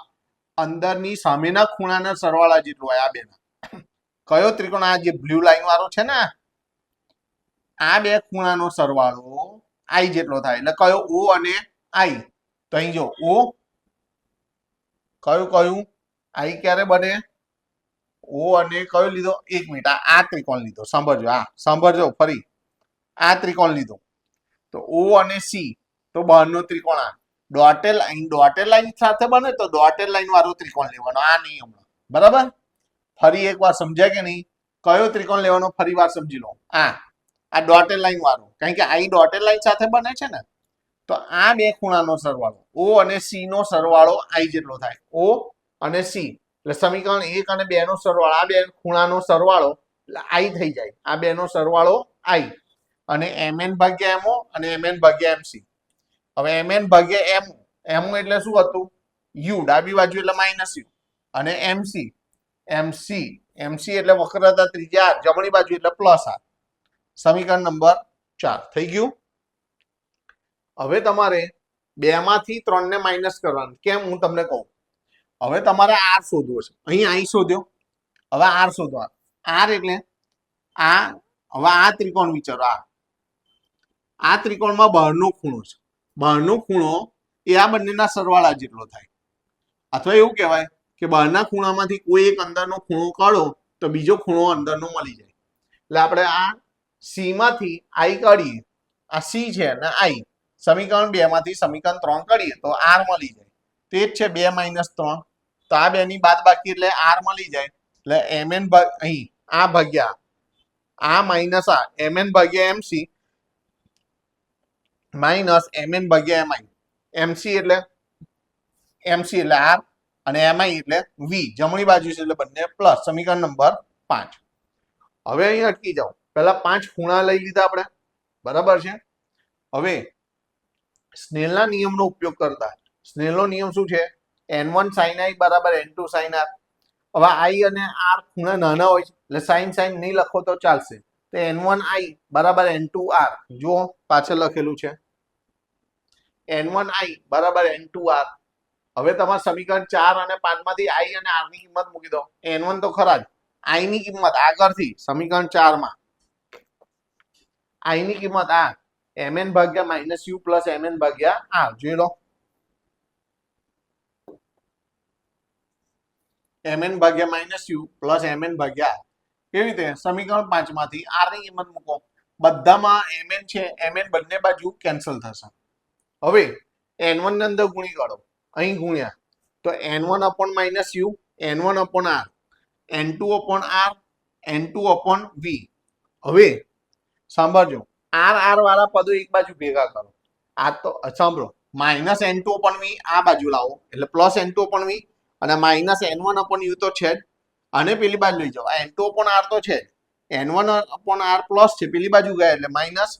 અંદરની સામેના ખૂણાના સરવાળા જેટલું હોય. આ બેના કયો ત્રિકોણ, આ જે બ્લુ લાઈન વાળો છે ને, આ બે ખૂણાનો સરવાળો I જેટલો થાય. એટલે કયો O અને I. તો અહીં જો O કયું I ક્યારે બને, O અને કયો લીધો, 1 મિનિટ, આ ત્રિકોણ લીધો, સાંભળજો, આ સાંભળજો ફરી, આ ત્રિકોણ લીધો તો O અને C, તો બહારનો ત્રિકોણ આ ડોટેડ લાઈન સાથે બને તો ડોટેડ લાઈન વાળો ત્રિકોણ લેવાનો, આ નહીં હમણાં, બરાબર. ફરી એકવાર સમજાય કે નહીં, કયો ત્રિકોણ લેવાનો ફરી વાર સમજી લો, આ ડોટેડ લાઈન વાળો, કારણ કે I ડોટેડ લાઈન સાથે બને છે ને. તો આ બે ખૂણાનો સરવાળો O અને C નો સરવાળો I જેટલો થાય, O અને C. એટલે સમીકરણ 1 અને 2 નો સરવાળો, આ બે ખૂણાનો સરવાળો એટલે I થઈ જાય, આ બે નો સરવાળો I, અને MN ભાગ્યા MO અને MN ભાગ્યા MC. હવે MN ભાગ્યા MO એટલે શું હતું, U, ડાબી બાજુ એટલે માઇનસ U, અને MC એટલે વક્રતા ત્રિજ્યા R, જમણી બાજુ એટલે પ્લસ R. સમીકરણ નંબર 4 થઈ ગયું. હવે તમારે 2 માંથી 3 ને માઇનસ કરવાનું. કેમ, હું તમને કહું. હવે તમારે R શોધવો છે, અહીં I શોધ્યો, હવે R શોધવા. R એટલે આ, હવે આ ત્રિકોણ વિચારો, આ ત્રિકોણમાં બહારનો ખૂણો છે, બહારનો ખૂણો એ આ બંનેના સરવાળા જેટલો થાય. અથવા એવું કહેવાય કે બહારના ખૂણામાંથી કોઈ એક અંદરનો ખૂણો કાઢો તો બીજો ખૂણો અંદરનો મળી જાય. એટલે આપણે આ C માંથી I કાઢીએ, આ C છે ને I, સમીકરણ 2 માંથી સમીકરણ 3 કાઢીએ તો R મળી જાય. તે જ છે 2 - 3, તો આ બે ની બાદ બાકી એટલે R મળી જાય. એટલે MN અહીં આ ભાગ્યા આ માઇનસ આ MN ભાગ્યા MC માઇનસ MN ભાગ્યા MI. MC એટલે R અને MI એટલે V, જમણી બાજુ છે એટલે બંને પ્લસ. સમીકરણ નંબર 5. હવે અહીં અટકી જાઓ, પહેલા 5 ખૂણા લઈ લીધા આપણે, બરાબર છે. હવે સ્નેલના નિયમનો ઉપયોગ કરતા, સ્નેલનો નિયમ શું છે, N1 sin I બરાબર N2 sin R. હવે I અને R ખૂણા નાના હોય છે એટલે sin નહીં લખો તો ચાલશે. તો N1 I બરાબર N2 R, જો પાછળ લખેલું છે N1 I બરાબર N2 R. હવે તમારા સમીકરણ 4 અને 5 માંથી I અને R ની કિંમત મૂકી દો. N1 તો ખરા જ, I ની કિંમત આગળથી સમીકરણ 4 માં I ની કિંમત આ MN ભાગ્યા માઇનસ U પ્લસ MN ભાગ્યા R, જોઈ લો MN ભાગ્યા માઇનસ U પ્લસ MN ભાગ્યા R. કેવી રીતે, સમીકરણ 5 માંથી R ની કિંમત મૂકો, બધામાં MN છે, MN બંને બાજુ કેન્સલ થશે. હવે N1 ની અંદર ગુણી કાઢો, અહીં ગુણ્યા તો N1 upon minus U, N1 upon R, N2 upon R, N2 upon V. હવે સાંભળજો, આર આર વાળા પદો એક બાજુ ભેગા કરો. આ તો સાંભળો, minus N two upon V આ બાજુ લાવો એટલે plus N two upon V, અને minus N one upon U તો છે જ, અને પેલી બાજુ લઈ જાઓ. આ એન ટુ અપોન આર તો છે જ, N one upon R plus છે, પેલી બાજુ ગયા એટલે માઇનસ.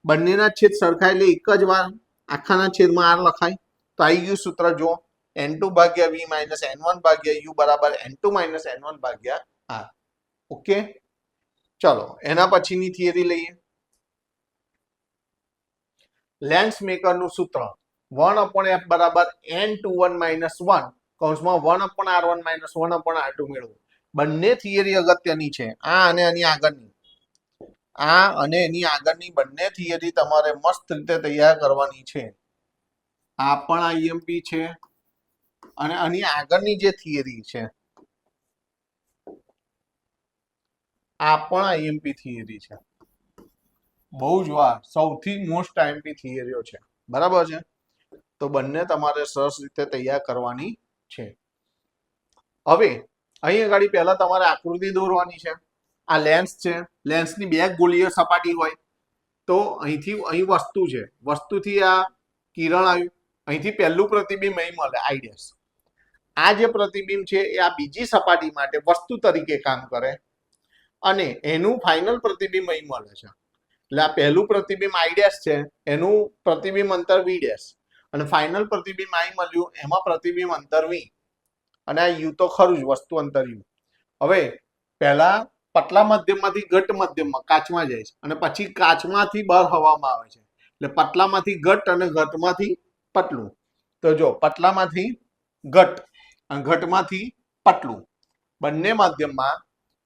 બંનેના છેદ સરખા એટલે એક જ વાર આખાના છેદમાં આર લખાય. તો આવી ગયું સૂત્ર જો, એન ટુ ભાગ્યા વી માઇનસ એન વન ભાગ્યા યુ બરાબર N two minus N one ભાગ્યા આર. ઓકે, ચલો એના પછીની થિયરી લઈએ. લેન્સ મેકરનું સૂત્ર 1/f બરાબર n21 - 1 કૌંસમાં 1/r1 - 1/r2 મેળવો. બંને થિયરી અગત્યની છે, આ અને એની આગળની. આ અને એની આગળની બંને થિયરી તમારે મસ્ત રીતે તૈયાર કરવાની છે. આ પણ આઈએમપી છે, અને આની આગળની જે થિયરી છે આ પણ આઈએમપી થિયરી છે. બહુ જ વાર સૌથી મોસ્ટ આઈએમપી થિયરીઓ છે, બરાબર છે. તો બંને તમારે સરસ રીતે તૈયાર કરવાની છે. હવે અહીં આગળ પહેલા તમારે આકૃતિ દોરવાની છે. આ લેન્સ છે, લેન્સની બે ગોળીય સપાટી હોય તો અહીંથી અહીં વસ્તુ છે, વસ્તુથી આ કિરણ આવ્યું, અહીંથી પહેલું પ્રતિબિંબ અહીં મળે આઈડેસ. આ જે પ્રતિબિંબ છે એ આ બીજી સપાટી માટે વસ્તુ તરીકે કામ કરે, અને એનું ફાઇનલ પ્રતિબિંબ અહીં મળે છે. એટલે આ પહેલું પ્રતિબિંબ આઈડેસ છે, એનું પ્રતિબિંબ અંતર વી ડેશ, અને ફાઇનલ પ્રતિબિંબ અહીં મળ્યું એમાં પ્રતિબિંબ અંતર વી, અને આ યુ તો ખરું જ વસ્તુ અંતર યુ. હવે પહેલા પતલા મધ્યમમાંથી ઘટ મધ્યમમાં કાચમાં જાય છે, અને પછી કાચમાંથી બહાર હવામાં આવે છે. એટલે પતલામાંથી ઘટ અને ઘટમાંથી પતલું. તો જો પતલામાંથી ઘટ અને ઘટમાંથી પતલું, બંને માધ્યમમાં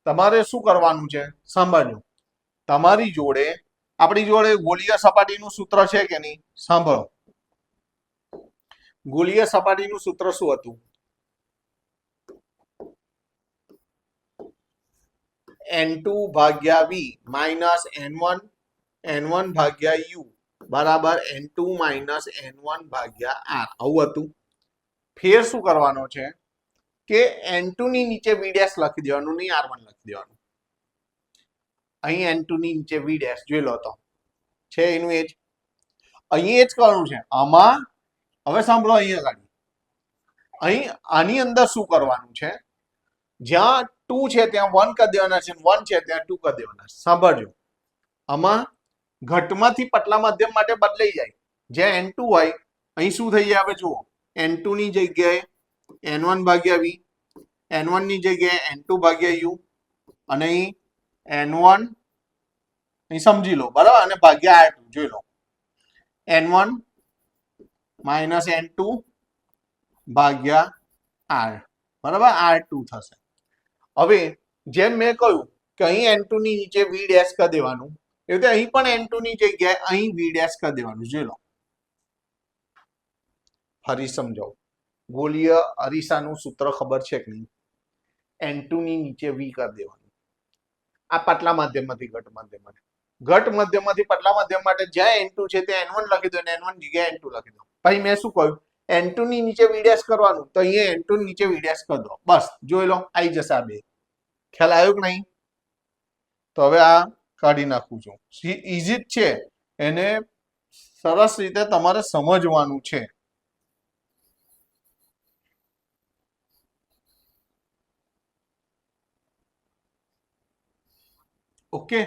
તમારે શું કરવાનું છે સાંભળજો. તમારી જોડે આપણી જોડે ગોળીય સપાટીનું સૂત્ર છે કે નહીં? સાંભળો, ગોળીય સપાટીનું સૂત્ર શું હતું? n2 ભાગ્યા v માઇનસ n1 ભાગ્યા u બરાબર n2 માઇનસ n1 ભાગ્યા r. આવું હતું. ફેર શું કરવાનો છે કે n2 ની નીચે v ડેશ લખી દેવાનું, નહીં r1 લખી દેવાનું. અહીં n2 ની નીચે v ડેશ જોઈ લો તો છે એનું એ જ. અહીં એ જ કરવાનું છે આમાં. હવે સાંભળો, અહીંયા આગળ અહીં આની અંદર શું કરવાનું છે, જ્યાં 2 છે ત્યાં 1 કરી દેવાના છે, 1 છે ત્યાં 2 કરી દેવાના છે. સાંભળજો, આમાં ઘટમાંથી પતલા માધ્યમ માટે બદલાઈ જાય. જ્યાં n2 હોય અહીં શું થઈ જાય? હવે જુઓ, n2 ની જગ્યાએ n1 ભાગ્યા v, n1 ની જગ્યાએ n2 ભાગ્યા u, અને અહીં n1 અહીં સમજી લો બરાબર, અને ભાગ્યા r2 જોઈ લો, n1 માઇનસ n2 ભાગ્યા r બરાબર, r2 થશે. હવે જેમ મેં કહ્યું કે અહીં n2 ની નીચે v ડેશ કરી દેવાનું, એ રીતે અહીં પણ n2 ની જગ્યાએ અહીં v ડેશ કરી દેવાનું. જોઈ લો, ફરી સમજાવો. ગોળીય અરીસાનું સૂત્ર ખબર છે કે નહીં? n2 ની નીચે v કરી દેવાનું. આ પતલા માધ્યમમાંથી ઘટ માધ્યમમાંથી, ઘટ મધ્યમમાંથી પતલા માધ્યમ માટે જ્યાં n2 છે ત્યાં n1 લખી દો, અને n1 જગ્યાએ n2 લખી દો. પછી મેં શું કહ્યું? n2 ની નીચે v ડેશ કરવાનું, તો અહીંયા n2 ની નીચે v ડેશ કરી દો. બસ જોઈ લો, આવી જશે આ બે. ખ્યાલ આવ્યો કે નહીં? તો હવે આ કાઢી નાખું છું. ઈઝી જ છે, એને સરસ રીતે તમારે સમજવાનું છે. ઓકે,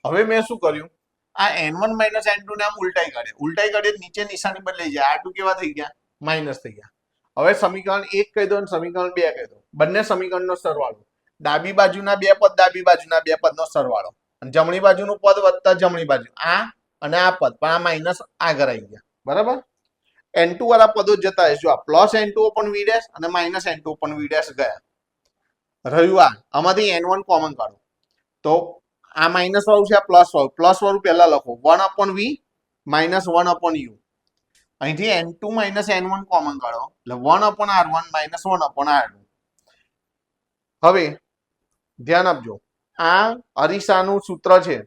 હવે મેં શું કર્યું? આ n1 માઇનસ n2 ને આમ ઉલટાઈ કાઢે, ઉલટાઈ કાઢે નીચે નિશાની બદલાઈ જાય. r2 કેવા થઈ ગયા? માઇનસ થઈ ગયા. હવે સમીકરણ 1 કહી દો અને સમીકરણ 2 કહી દો. બંને સમીકરણનો સરવાળો, ડાબી બાજુના બે પદ, ડાબી બાજુના બે પદનો સરવાળો, અને જમણી બાજુનું પદ વત્તા જમણી બાજુ આ અને આ પદ, પણ આ માઇનસ આગળ આવી ગયા. બરાબર, n2 વાળા પદો જતા રહેશે. આ પ્લસ n2 પણ v ડેશ અને માઇનસ n2 પણ v ડેશ ગયા. રહ્યું આ, આમાંથી n1 કોમન કાઢો, તો આ માઇનસ વાળું છે, આ પ્લસ વાળું પહેલા લખો, 1/v માઇનસ 1/u. અહીંથી n2 માઇનસ n1 કોમન કાઢો એટલે 1/r1 માઇનસ 1/r2. હવે ધ્યાન આપજો, આ અરીસાનું સૂત્ર છે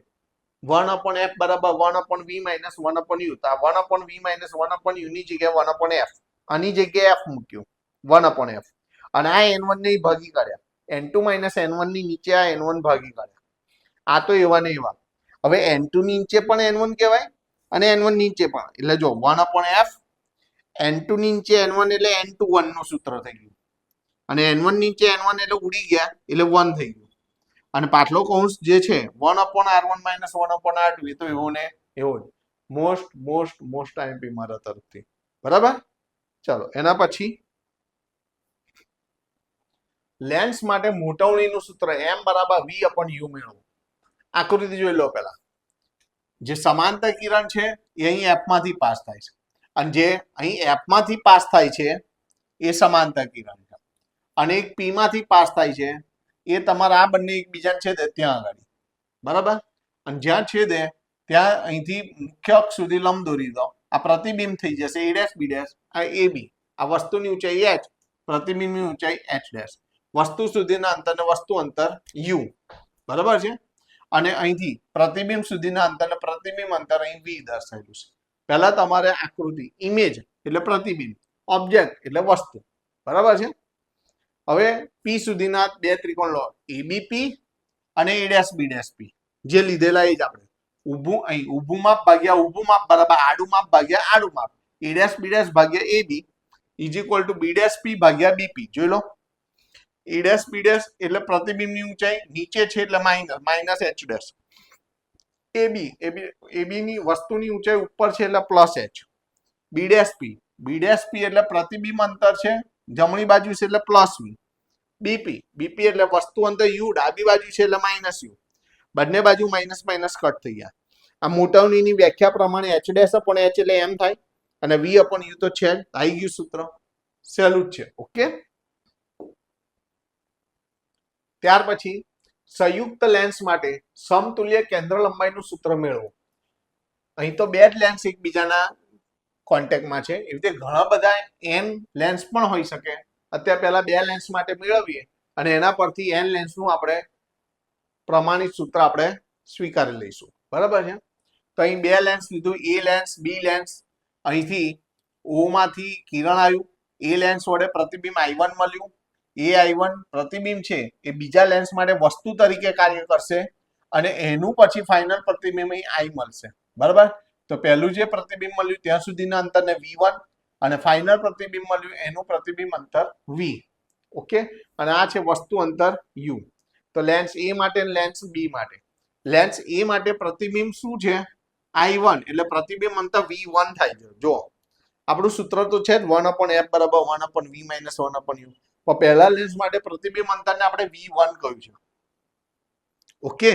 1/f બરાબર 1/v માઇનસ 1/u. તો આ 1/v માઇનસ 1/u ની જગ્યાએ 1/f, આની જગ્યાએ f મૂક્યું 1/f, અને આ n1 ને ભાગી કાઢ્યા. n2 માઇનસ n1 ની નીચે આ n1 ભાગી કાઢ્યા. આ તો એવા ને એવા. હવે n2 ની નીચે પણ n1 કહેવાય અને n1 નીચે પણ, એટલે જો 1/f n2 ની નીચે n1 એટલે n21 નું સૂત્ર થઈ ગયું, અને n1 નીચે n1 એટલે ઉડી ગયા એટલે 1 થઈ ગયું, અને પાછલો કૌંસ જે છે 1/r1 - 1/r2 એ તો એવો ને એવો જ. મોસ્ટ આઈએમપી મારા તરફથી, બરાબર. ચલો એના પછી લેન્સ માટે મોટવણીનું સૂત્ર m = v/u મેળવો. આકૃતિ જોઈ લો પહેલા. જે સમાંતર કિરણ છે એ અહીં f માંથી પાસ થાય છે, અને જે અહીં f માંથી પાસ થાય છે એ સમાંતર કિરણ છે, અને એક p માંથી પાસ થાય છે એ તમારા આ બંને એકબીજાને છેદે ત્યાં આગળ, બરાબર. અને જ્યાં છેદે ત્યાં અહીંથી મુખ્ય અક્ષ સુધી લંબ દોરી દો, આ પ્રતિબિંબ થઈ જશે a' b', આ ab, આ વસ્તુની ઊંચાઈ h, પ્રતિબિંબની ઊંચાઈ h', વસ્તુ સુધીના અંતરને વસ્તુ અંતર u, બરાબર છે. અને અહીંથી પ્રતિબિંબ સુધીના અંતરને પ્રતિબિંબ અંતર અહીં v દર્શાવેલું છે. પહેલા તમારે આકૃતિ, ઇમેજ એટલે પ્રતિબિંબ, ઓબ્જેક્ટ એટલે વસ્તુ, બરાબર છે. હવે p સુધીના બે ત્રિકોણ લો, abp અને a'b'p, જે લીધેલા એ જ આપણે ઊભું, અહીં ઊભું માપ ભાગ્યા ઊભું માપ બરાબર આડું માપ ભાગ્યા આડું માપ, a'b' ભાગ્યા ab b'p ભાગ્યા bp. જોઈ લો, a'b' એટલે પ્રતિબિંબની ઊંચાઈ, નીચે છે એટલે માઇનસ h', ab ની વસ્તુની ઊંચાઈ ઉપર છે એટલે પ્લસ h, b'p એટલે પ્રતિબિંબ અંતર છે જમણી બાજુ છે એટલે પ્લસ v, bp એટલે વસ્તુ અંતર u ડાબી બાજુ છે એટલે માઇનસ u, બંને બાજુ માઇનસ માઇનસ કટ થઈ ગયા. આ મોટવણીની વ્યાખ્યા પ્રમાણે h' upon h એટલે m થાય, અને v upon u તો છે જ, આવી ગયું સૂત્ર, સહેલું જ છે. ઓકે. ત્યાર પછી સંયુક્ત લેન્સ માટે સમતુલ્ય કેન્દ્ર લંબાઈનું સૂત્ર મેળવો. અહીં તો બે જ લેન્સ એકબીજાના કોન્ટેક્ટમાં છે, એવી રીતે ઘણા બધા n લેન્સ પણ હોઈ શકે. અત્યારે પહેલા બે લેન્સ માટે મેળવીએ અને એના પરથી n લેન્સનું આપણે પ્રમાણિત સૂત્ર આપણે સ્વીકારી લઈશું, બરાબર છે. તો અહીં બે લેન્સ લીધું, a લેન્સ b લેન્સ, અહીંથી o માંથી કિરણ આવ્યું, a લેન્સ વડે પ્રતિબિંબ i1 મળ્યું, i1 પ્રતિબિંબ છે એ બીજા લેન્સ માટે વસ્તુ તરીકે કાર્ય કરશે, અને એનું પછી ફાઇનલ પ્રતિબિંબ i મળશે, બરાબર. તો પહેલું જે પ્રતિબિંબ મળ્યું ત્યાં સુધીના અંતરને v1, અને ફાઇનલ પ્રતિબિંબ મળ્યું એનું પ્રતિબિંબ અંતર v. ઓકે. અને આ છે વસ્તુ અંતર u. તો લેન્સ a માટે લેન્સ b માટે, લેન્સ a માટે પ્રતિબિંબ શું છે i1, એટલે પ્રતિબિંબ અંતર v1 થાય છે. જો આપણું સૂત્ર તો છે જ 1/f = 1/v - 1/u, પણ પહેલા લેન્સ માટે પ્રતિબિંબ અંતરને આપણે v1 કહ્યું છે. ઓકે.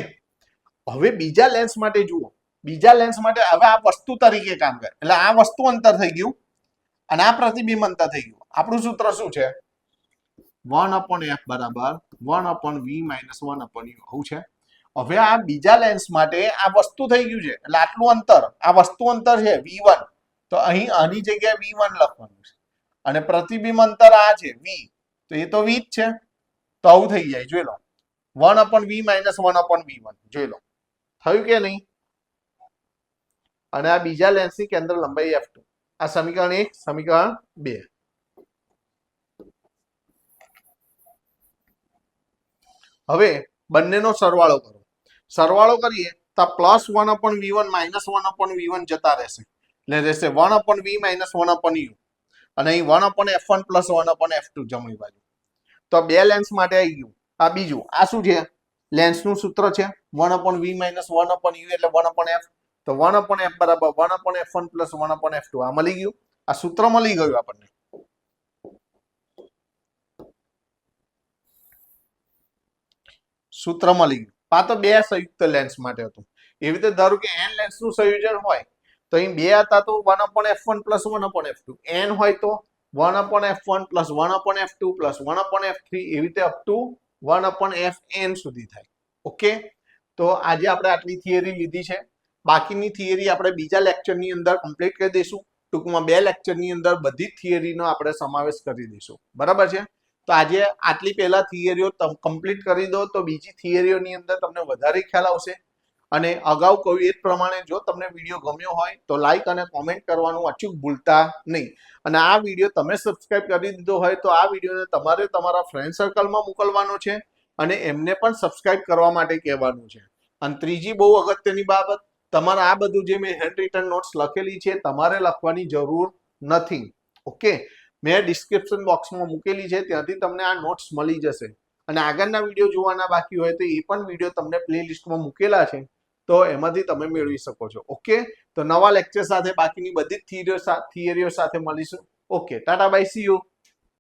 હવે બીજા લેન્સ માટે જુઓ, બીજા લેન્સ માટે હવે આ વસ્તુ તરીકે કામ કરે, એટલે આ વસ્તુ અંતર થઈ ગયું અને આ પ્રતિબિંબ અંતર થઈ ગયું. આપણું સૂત્ર શું છે? 1/f = 1/v - 1/u. આવું છે. હવે આ બીજા લેન્સ માટે આ વસ્તુ થઈ ગયું છે, એટલે આટલું અંતર, આ વસ્તુ અંતર છે v1, તો અહીં આની જગ્યાએ v1 લખવાનું છે, અને પ્રતિબિંબ અંતર આ છે v, તો એ તો v જ છે. તો આવું થઈ જાય, જોઈ લો, 1/v - 1/v1. જોઈ લો, થયું કે નહીં? અને આ બીજા લેન્સની કેન્દ્ર લંબાઈ f2. આ સમીકરણ 1, સમીકરણ 2. હવે બંનેનો સરવાળો કરો. સરવાળો કરીએ તો +1/v1 - 1/v1 જતા રહેશે, એટલે રહેશે 1/v - 1/u, અને અહીં 1/f1 + 1/f2 જમણી બાજુ. તો બે લેન્સ માટે આવી ગયું. આ બીજું, આ શું છે? લેન્સનું સૂત્ર છે 1/v - 1/u એટલે 1/f. તો 1/f = 1/f1 + 1/f2. આ મળી ગયું, આ સૂત્ર મળી ગયું આપણને. સૂત્ર મળી ગયું. આ તો બે સંયુક્ત લેન્સ માટે હતું. એવી રીતે ધારો કે n લેન્સનું સંયોજન હોય તો અહીં બે હતા તો 1/f1 + 1/f2, n હોય તો 1/f1 + 1/f2 + 1/f3, એવી રીતે અપ ટુ 1/fn સુધી થાય. ઓકે. તો આજે આપણે આટલી થિયરી લીધી છે. બાકીની થિયરી આપણે બીજા લેક્ચરની અંદર કમ્પ્લીટ કરી દઈશું. ટૂંકમાં બે લેક્ચરની અંદર બધી થિયરીનો આપણે સમાવેશ કરી દઈશું, બરાબર છે. તો આજે આટલી પહેલા થિયરીઓ કમ્પ્લીટ કરી દો, તો બીજી થિયરીઓની અંદર તમને વધારે ખ્યાલ આવશે. અને અગાઉ કહ્યું એ જ પ્રમાણે જો તમને વિડીયો ગમ્યો હોય તો લાઈક અને કોમેન્ટ કરવાનું અચૂક ભૂલતા નહીં. અને આ વિડીયો તમે સબસ્ક્રાઇબ કરી દીધો હોય તો આ વિડીયોને તમારે તમારા ફ્રેન્ડ સર્કલમાં મોકલવાનો છે, અને એમને પણ સબસ્ક્રાઇબ કરવા માટે કહેવાનું છે. અને ત્રીજી બહુ અગત્યની બાબત, તમારે આ બધું જે મેં હેન્ડ રિટન નોટ્સ લખેલી છે તમારે લખવાની જરૂર નથી. ઓકે, મેં ડિસ્ક્રિપ્શન બોક્સમાં મૂકેલી છે, ત્યાંથી તમને આ નોટ્સ મળી જશે. અને આગળના વિડીયો જોવાના બાકી હોય તો એ પણ વિડીયો તમને પ્લેલિસ્ટમાં મૂકેલા છે, તો એમાંથી તમે મેળવી શકો છો. ઓકે, તો નવા લેક્ચર સાથે બાકીની બધી જ થિયરીઓ સાથે મળીશું. Okay, Tata by, C you.